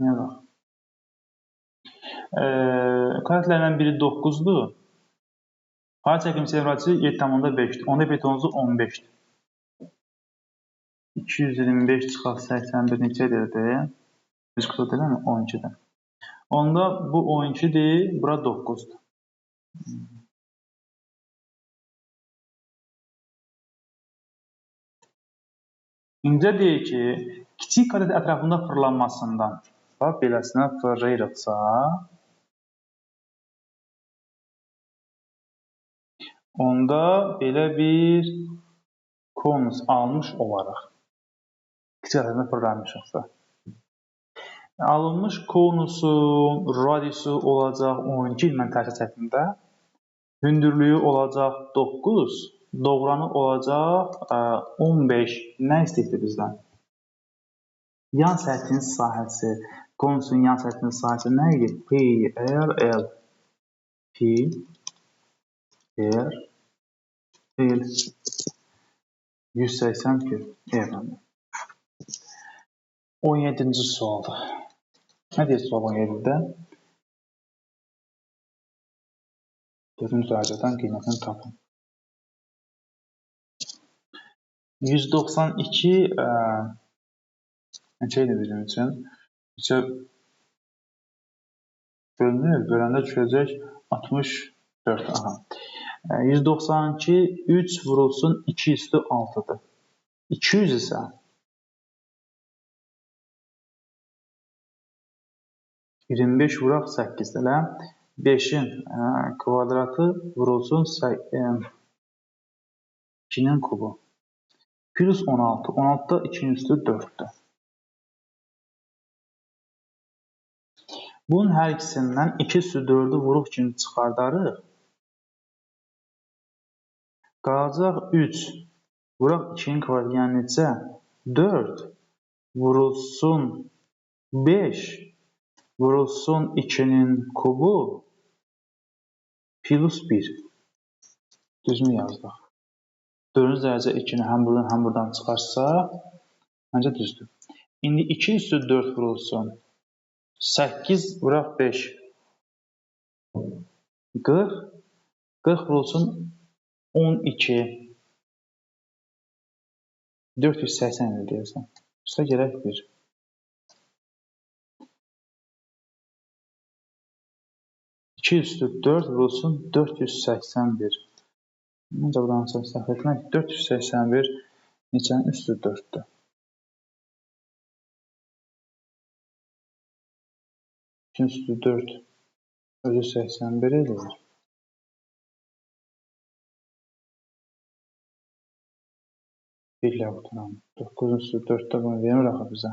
nə var? Katetlərindən biri 9-dur. Xaric çəkilmiş çevrən radiusu 7,5-dir. Onda betonuzu 15-dir. 225 çıxaq 81 neçə edirdi? 140 edirmi? 12-dir. Onda bu 12-dir, bura 9-dur. İncə deyir ki, kiçik katet ətrafında fırlanmasından beləsinə fırlayırıqsa, onda belə bir konus almış olaraq. Kiçik ətrafında fırlanmışıqsa. Alınmış konusun radiusu olacaq 12 ilə tərsə çəkimdə. Hündürlüyü olacaq 9, doğranı olacaq 15. Nə istəyirdi bizdən? Yan səthinin sahəsi, konusun yan səthinin sahəsi nə idi? P, R, L. P, R, L. 180 ki, evləndi. 17-ci sualdır. Nə deyir sual 17-də? 4-cü dərəcədən qiymətini tapın. 192 neçə idi bizim üçün? Neçə bölünür? Böləndə düşəcək 64. Aha. 192 3 vurulsun 2 üstü 6'dır. 200 isə 25 vuraq 8-də. 5'in kvadratı vurulsun 2'nin kubu. Plus 16. 16'da 2'nin üstü 4'dür. Bunun hər ikisindən 2 üstü 4'ü vuruq kimi çıxardarıq. Qalacaq 3. Vuraq 2'nin kvadratı, yəni necə? 4 vurulsun 5 vurulsun 2'nin kubu plus 1. Düzmü yazdıq? 4-cü dərəcə 2'ni həm buradan çıxarsa, məncə düzdür. İndi 2 üstü 4 vurulsun 8 vuraq 5. 40. 40 vurulsun 12. 480 ilə deyəsən. Üstə gələk 1. İki üstü 4 vurulsun 481. Məncə buradan səhv etmək. 481 neçənin üstü 4'dür. Üstü 4 özü 81 edir. Birlə oturam. 9 üstü 4'də bunu vermir axı bizə.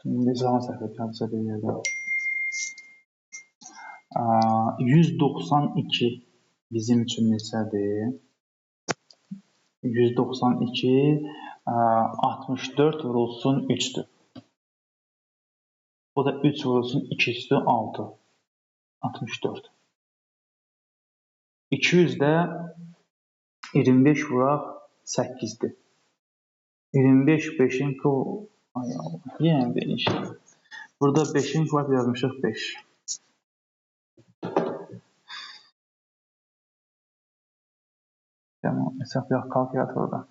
İndi zaman səhv etmədiysə bir yerdə. 192 bizim üçün neçədir? 192 64 vurulsun 3'dür. O da 3 vurulsun 2 üstü 6. 64. 200'də 25 vuraq 8'dir. 25 5'in kubu. Ay Allah. Yenə değişir. Burada 5'in kvadratı yazmışıq 5. Tamam, hesablayaq kalkulatorda.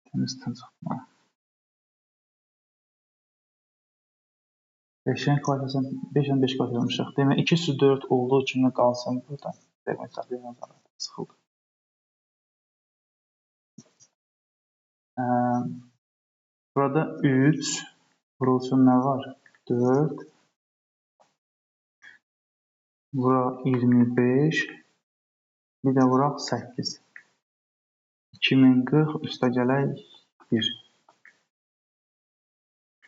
Təmiz çıxma. 5'in kvadratı 5'in 5 kvadratı yazmışıq. Demək 2 üstü 4 olduğu kimi qalsın burada. Demək hesablayaq. Sıxıldı. Burada 3 vurulsun nə var? 4 vuraq 25 bir də vuraq 8. 2040 üstə gələk 1.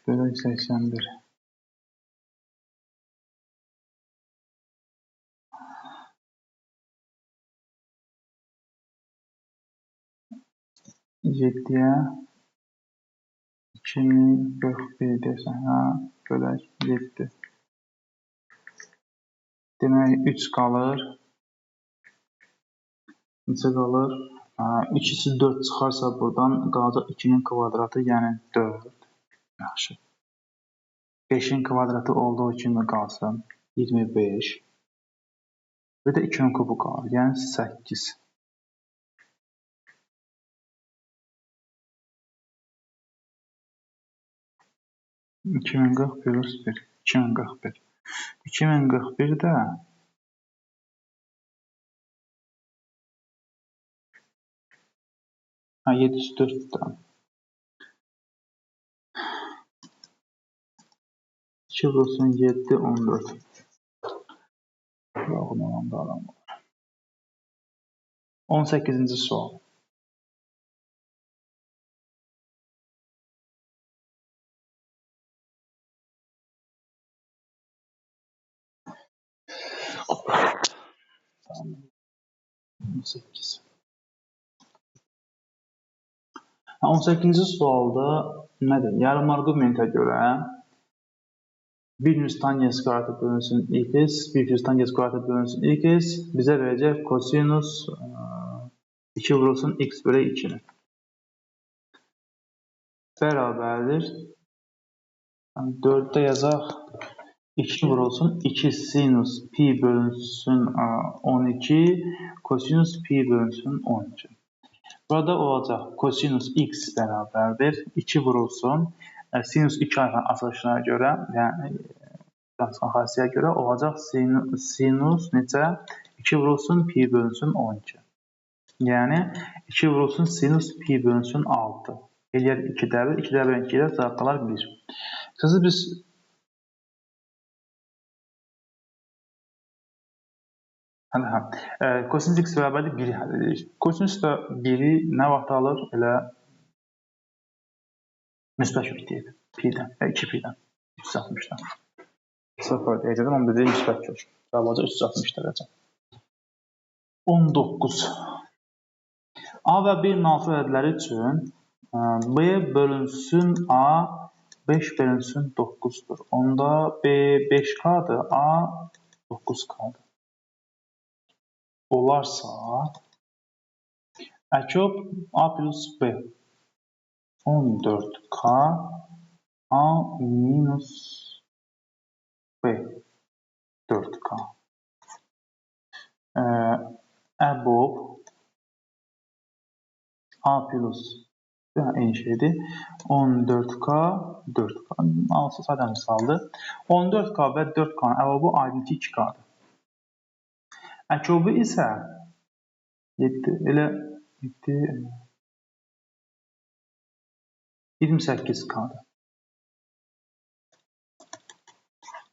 Bölək 81. Yeddiyə 2041 desən, bölək 7. Demək 3 qalır. Neçə qalır? 2'si 4 çıxarsa buradan qalacaq 2'nin kvadratı, yəni 4. Yaxşı. 5'in kvadratı olduğu kimi qalsın 25. Bir də 2'nin kubu qalır, yəni 8. 2040 plus 1. 2041. 2041 də 7 üstü 4'dən. 2 vurulsun 7, 14. Yoxun olan da adam var. 18-ci sual. Tamam. 18. 18-ci sualda nədir? Yarım arqumentə görə 1 tangens kvadratı bölünsün x, 1 tangens kvadratı bölünsün x bizə verəcək kosinus 2 vurulsun x bölü 2-ni. Bərabərdir. 4'də yazaq 2 vurulsun 2 sinus pi bölünsün 12 kosinus pi bölünsün 12. Burada olacaq kosinus x bərabərdir. 2 vurulsun sinus 2 açılışına görə, yəni xassəyə görə olacaq sinus necə? 2 vurulsun pi bölünsün 12. Yəni 2 vurulsun sinus pi bölünsün 6. Eləyər 2 dəbir, 2 dəbir 2 ilə cavab qalar 1. Sözü biz kosinus x bərabərdir 1-i həll edirik. Kosinus da 1-i nə vaxt alır? Elə müsbət kök deyib. Pi-dən, 2 pi-dən, 360-dan. 0 dərəcədən 10 deyil müsbət kök. Cavab olacaq 360 dərəcə. 19. A və B-nin altı ədədləri üçün B bölünsün A 5 bölünsün 9'dur. Onda B 5K'dır, A 9K'dır. Olarsa əkop A plus B 14K A minus B 4K. Əbob A plus eyni şeydir. 14K 4K. Alsa sadə misaldır. 14K və 4K'nın əbobu aydınki 2K'dır. Əkobu isə 7, elə 7, 28K'dır.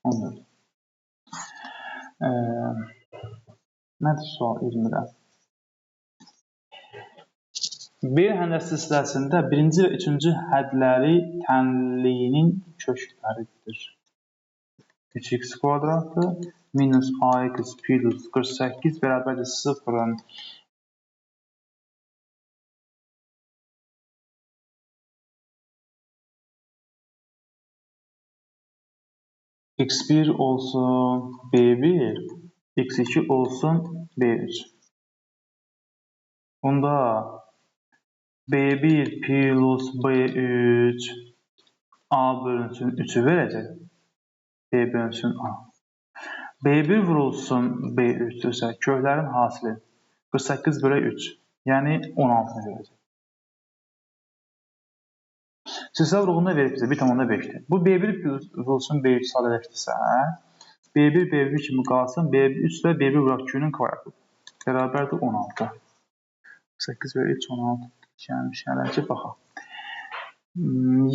14. Nədir sual 20-də? Bir həndəsə silsiləsində birinci və üçüncü hədləri tənliyinin kökləridir. 3x kvadratı minus ax plus 48 bərabərdir 0'ın x1 olsun b1, x2 olsun b3. Bunda b1 plus b3 a bölünsün 3'ü verəcək. B bölünsün a. b1 vurulsun b3 isə köklərin hasili 48 bölü 3. Yəni 16'ını verəcək. Silsilə vurğunda verib bizə 1,5'dir. Bu B1 vurulsun B3 sadələşdirsə, B1 B1 kimi qalsın, B3 və B1 vuraq 2'nin kvadratı bərabərdir 16. 8 və 3, 16 gəlmişlər ki, baxaq.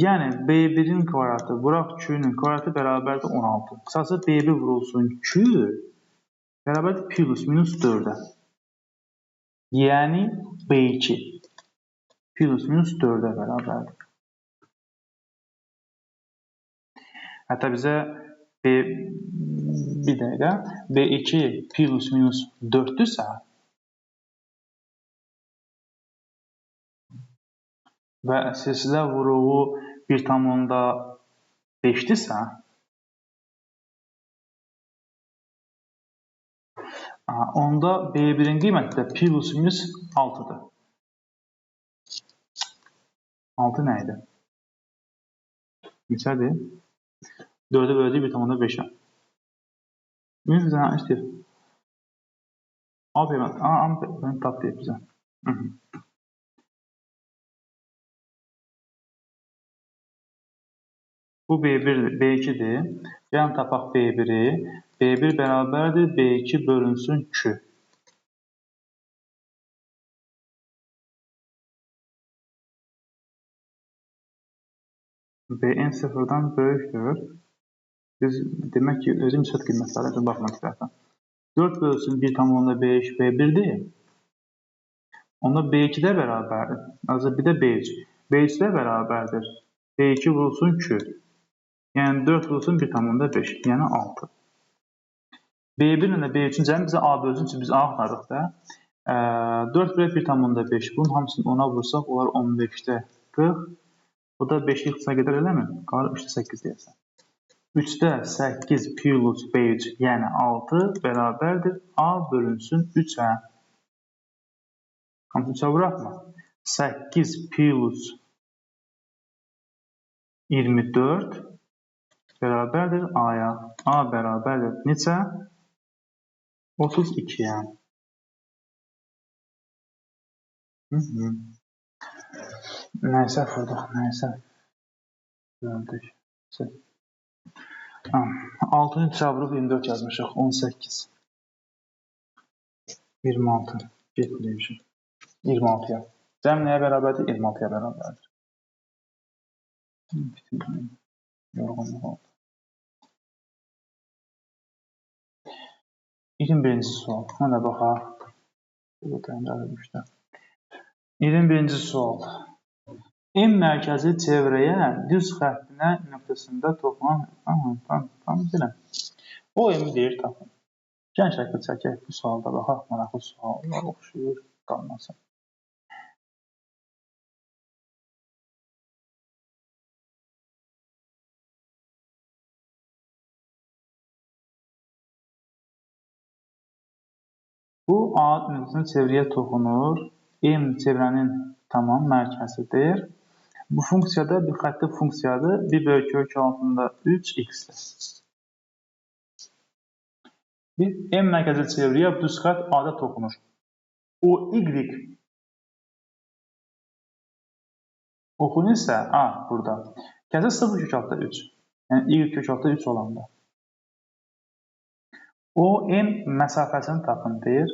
Yəni B1'in kvadratı vuraq 2'nin kvadratı bərabərdir 16. Qısası B1 vurulsun 2 bərabərdir plus minus 4'ə. Yəni B2 plus minus 4'ə bərabərdir. Hətta bizə bir dəqiqə B2 plus minus 4'dürsə və silsilə vuruğu 1,5'dirsə onda B1'in qiyməti də plus minus 6'dır. 6 nə idi? Neçədir? 4'ü böləcək 1,5'ə. Minus bizə nə istəyir? Mən tap deyib bizə. Bu B2'dir. Yəni tapaq B1'i. B1 bərabərdir B2 bölünsün 2. Bn sıfırdan böyükdür. Biz demək ki, özü müsbət qiymətlərə üçün baxmaq istəyirsən. 4 bölsün 1,5 B1-dir. Onda B2 də bərabərdir. Azı bir də B3. B3 də bərabərdir. B2 vurulsun 2. Yəni 4 vurulsun 1,5. Yəni 6. B1 ilə B3-ün cəmi bizə A bölsün üçün biz A axtarıq da. 4 bölü 1,5. Bunun hamısını 10-a vursaq, olar 15-də 40. Bu da 5-i xısa gedər eləmi? Qalır 3-də 8 deyəsən. 3-də 8 plus B3 yəni 6 bərabərdir. A bölünsün 3-ə. Hamısını 3-ə vuraqmı? 8 plus 24 bərabərdir A-ya. A bərabərdir neçə? 32-yə. Nəysə fırdıq, nəysə. Gördük. 6-nı 3-ə vurub 24 yazmışıq. 18. 26. Getməymişim. 26-ya. Cəm nəyə bərabərdir? 26-ya bərabərdir. Yorğunluq oldu. 21-ci sual. Ona baxaq. 21-ci sual. M mərkəzi çevrəyə düz xəttinə nöqtəsində toxunan biləm. O M-i deyir tapın. Gəlin şəkil çəkək. Bu sualda baxaq. Maraqlı suallar oxşuyur. Qalmasın. Bu A nöqtəsində çevrəyə toxunur. M çevrənin tamam mərkəzidir. Bu funksiyada bir xətti funksiyadır. 1 bölü kök altında 3x-dir. Biz M mərkəzi çevrəyə düz xətt A-da toxunur. O Y oxunu isə A burada. Kəsə 0 kök altında 3. Yəni Y kök altında 3 olanda. O M məsafəsini tapın deyir.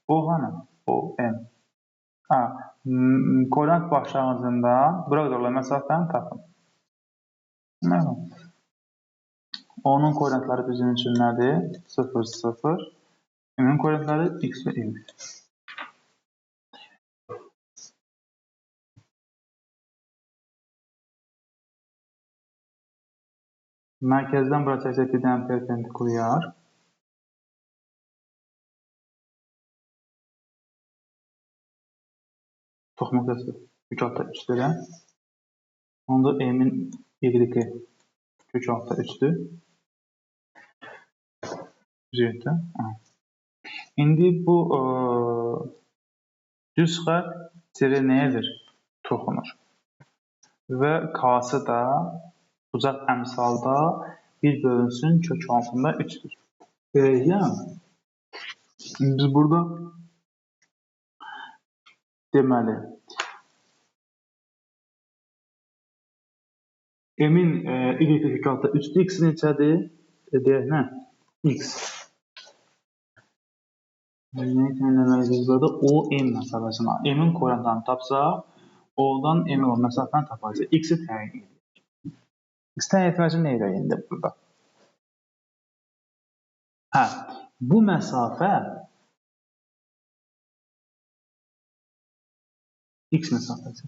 O hanı? O M. Koordinat başlanğıcında bura qədər olan məsafəni tapın. Onun koordinatları bizim üçün nədir? 0, 0. M-in koordinatları x və y. Mərkəzdən bura çəksək bir dənə perpendikulyar. Toxunma nöqtəsi kök altında 3-dür. Onda M-in y-i kök altında 3-dür. İndi bu düz xətt çevrəyə nəyə toxunur? Və K-sı da bucaq əmsalda 1 bölünsün kök altında 3-dür. Yəni biz burada deməli M-in y kök altında 3-dür, x neçədir? Deyək nə? X. Burada O M məsafəsini, M-in koordinatlarını tapsaq, O-dan M olan məsafəni tapacaq. X-i təyin edək. X təyin etmək üçün nə edək indi burada? Bu məsafə X məsafəsi.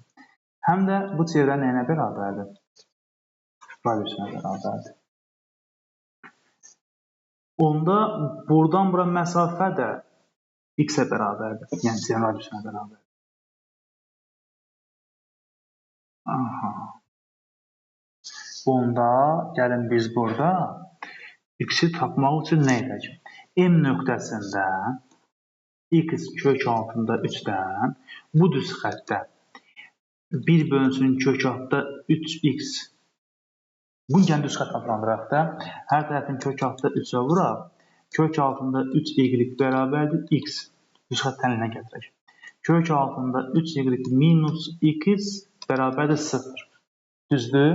Həm də bu çevrə nəyinə bərabərdir? Radiusunə bərabərdir. Onda buradan bura məsafə də x-ə bərabərdir. Yəni çevrənin radiusuna bərabərdir. Onda gəlin biz burada x-i tapmaq üçün nə edək? M nöqtəsində x kök altında 3-dən bu düz xəttdə 1 bölünsün kök altında 3x. Bunu gəlin düz xətt adlandıraq da. Hər tərəfini kök altında 3-ə vuraq. Kök altında 3y bərabərdir x. Düz xətt təlindən gətirək. Kök altında 3y minus x bərabərdir 0. Düzdür?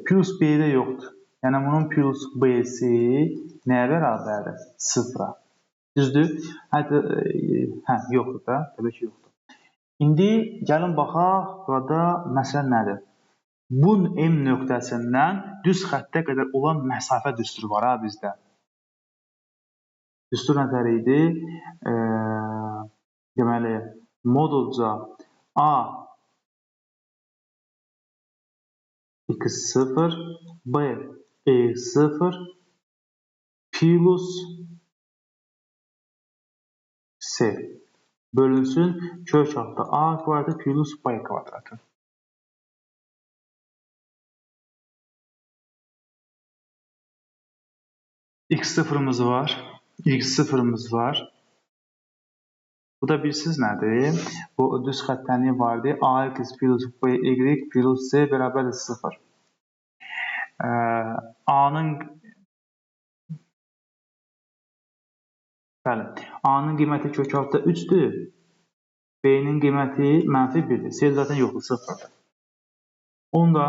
Plus b-də yoxdur. Yəni bunun plus b-si nəyə bərabərdir? 0-a. Düzdür? Yoxdur da. Təbii ki, yoxdur. İndi gəlin baxaq, burada məsələ nədir? bu M nöqtəsindən düz xəttə qədər olan məsafə düsturu var ha bizdə. Düstur nətər idi? Deməli, modulca A x0, B e0 plus S bölünsün kök altı A kvadratı plus B kvadratı. X0'ımız var, X0'ımız var. Bu da bilirsiniz nədir? Bu düz xəttənliyi vardı. AX plus BY plus Z bərabərdir 0. A'nın qiyməti kök altda 3'dür. B'nin qiyməti -1'dir. S zaten yoxdur, 0'dır. Onu da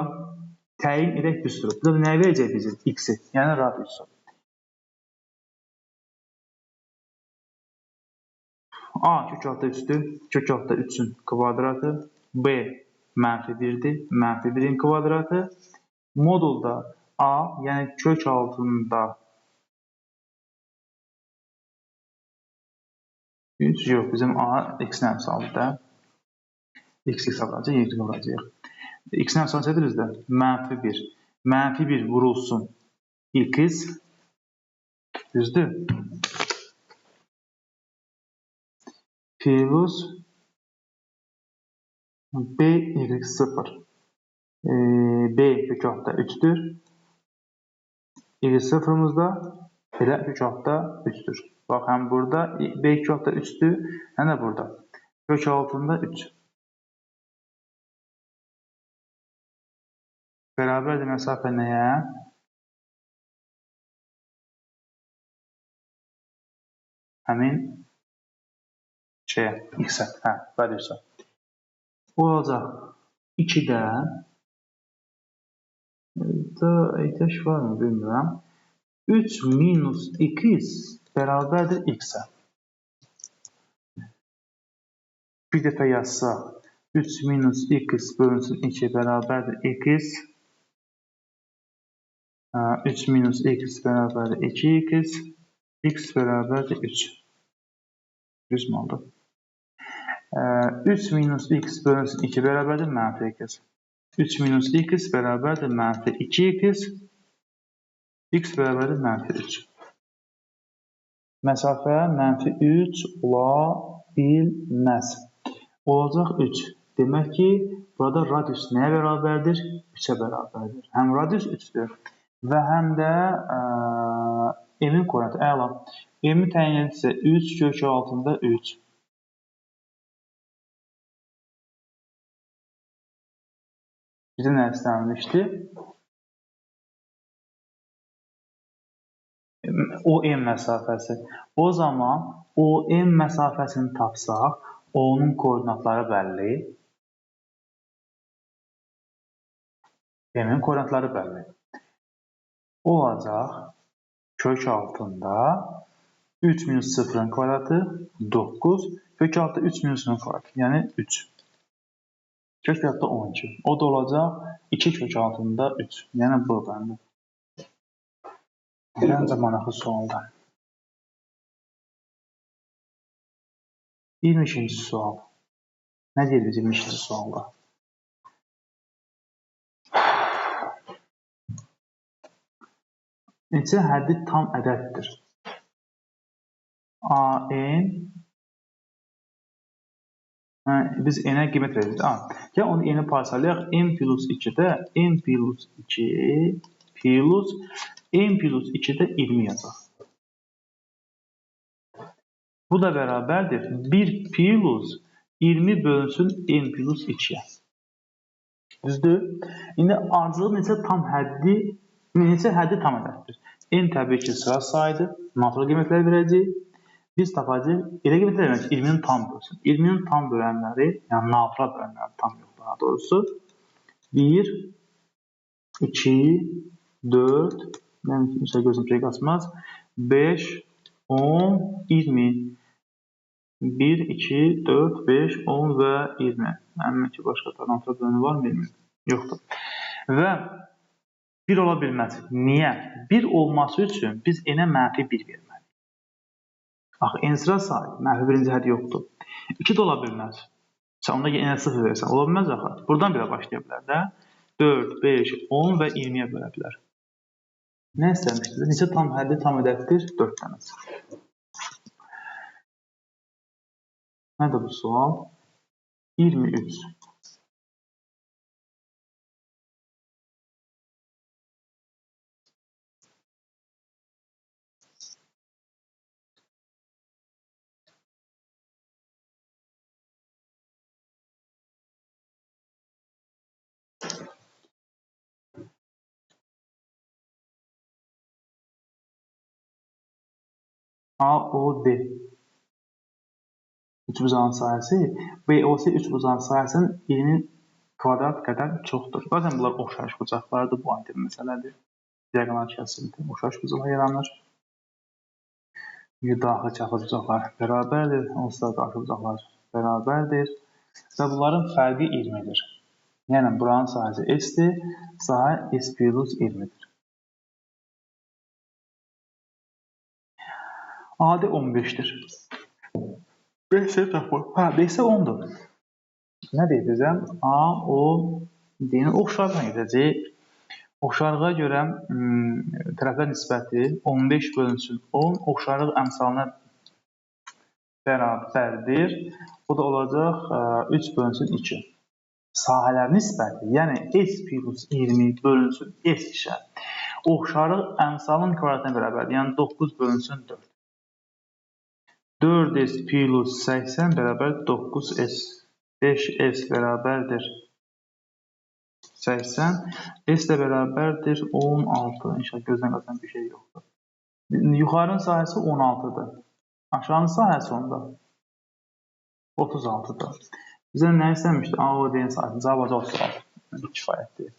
təyin edək düsturu. Bu da nə verəcək bizim? X'i, yəni radiusu. A kök altda 3'dür. Kök altda 3'ün kvadratı. B -1'dir. -1'in kvadratı. Modulda A, yəni kök altında 3 yox, bizim A x-nə əmsaldır da. X alacaq, y alacaq. X-nə əmsal çəkdiniz də, -1. -1 vurulsun x, düzdür? Plus B y0. B kök altda 3'dür. Y0'ımız da elə kök altda 3'dür. Bax, həm burada B kök altda 3'dür, həm də burada. Kök altında 3. Bərabərdir məsafə nəyə? Həmin şeyə, x-ə, radiusa. Olacaq 2-də ehtiyac varmı bilmirəm. 3 minus x bərabərdir x-ə. Bir dəfə yazsaq, 3 minus x bölünsün 2 bərabərdir x. 3 minus x bərabərdir 2x. X bərabərdir 3. 100 mi oldu? 3 minus x bölünsün 2 bərabərdir -2x. 3 minus x bərabərdir -2x. X bərabərdir -3. Məsafə -3 ola bilməz. Olacaq 3. Demək ki, burada radius nəyə bərabərdir? 3'ə bərabərdir. Həm radius 3'dür və həm də M-in koordinatı əla. M-i təyin edirsə 3 kök altında 3. Bizə nə istənilmişdi? OM məsafəsi. O zaman OM məsafəsini tapsaq, onun koordinatları bəlli. M-in koordinatları bəlli. Olacaq kök altında 3 minus 0'ın kvadratı 9. Kök altında 3 minus 0'ın kvadratı, yəni 3. Kök altında 12. O da olacaq 2 kök altında 3. Yəni bu bəndə. Məncə maraqlı sualdan. 22-ci sual. Nə deyir bizim 22-ci sualda? Neçə həddi tam ədəddir? AN biz n-ə qiymət verəcəyik. Ya onu n-i parçalayaq. N plus 2-də n plus 2 plus n plus 2-də 20 yazaq. Bu da bərabərdir. 1 plus 20 bölünsün n plus 2-yə. Düzdür? İndi ardıcıl neçə həddi tam ədəddir? N təbii ki, sıra sayıdır. Natural qiymətlər verəcək. Biz tapacaq, elə qiymətlər verəcək 20'nin tam bölsün. 20'nin tam bölənləri, yəni natural bölənləri tam yox daha doğrusu. 1, 2, 4, gözüm şey qaçmaz. 5, 10, 20. 1, 2, 4, 5, 10 və 20. Mənim ki, başqa natural böləni var mı? Yoxdur. və 1 ola bilməz. Niyə? 1 olması üçün biz n-ə -1 verməliyik. Axı, n-sıra sayı, -1-ci hədd yoxdur. 2 də ola bilməz. Sən onda n-ə 0 versən, ola bilməz axı. Buradan belə başlaya bilər də. 4, 5, 10 və 20-yə bölə bilər. Nə istəmişdir? Neçə tam həddi tam ədəddir? 4 dənəsi. Nədir bu sual? 23. AOD üçbucağın sahəsi BOC üçbucağın sahəsinin 20 kvadrat qədər çoxdur. Zaten bunlar oxşar bucaqlardır. Bu aydın məsələdir. Diaqonal kəsim oxşar bucaqlar yaranır. Daxil çapı bucaqlar bərabərdir. Onsuz da daxil bucaqlar bərabərdir. Və bunların fərqi 20-dir. Yəni buranın sahəsi S-dir, sahə S plus 20-dir. AD 15-dir. BS tapır. BS 10-dur. Nə deyəcəm? AOD-nin oxşarlığına gedəcək. Oxşarlığa görə tərəflər nisbəti 15 bölünsün 10 oxşarlıq əmsalına bərabərdir. Bu da olacaq 3 bölünsün 2. Sahələr nisbəti, yəni S plus 20 bölünsün S işə. Oxşarlıq əmsalın kvadratına bərabərdir. Yəni 9 bölünsün 4. 4S plus 80 bərabər 9S. 5S bərabərdir 80. S də bərabərdir 16. İnşallah gözdən qaçan bir şey yoxdur. Yuxarının sahəsi 16-dır. Aşağının sahəsi onda 36-dır. Bizə nə istəmişdir? AOD-nin sahəsini cavab 36. Kifayətdir.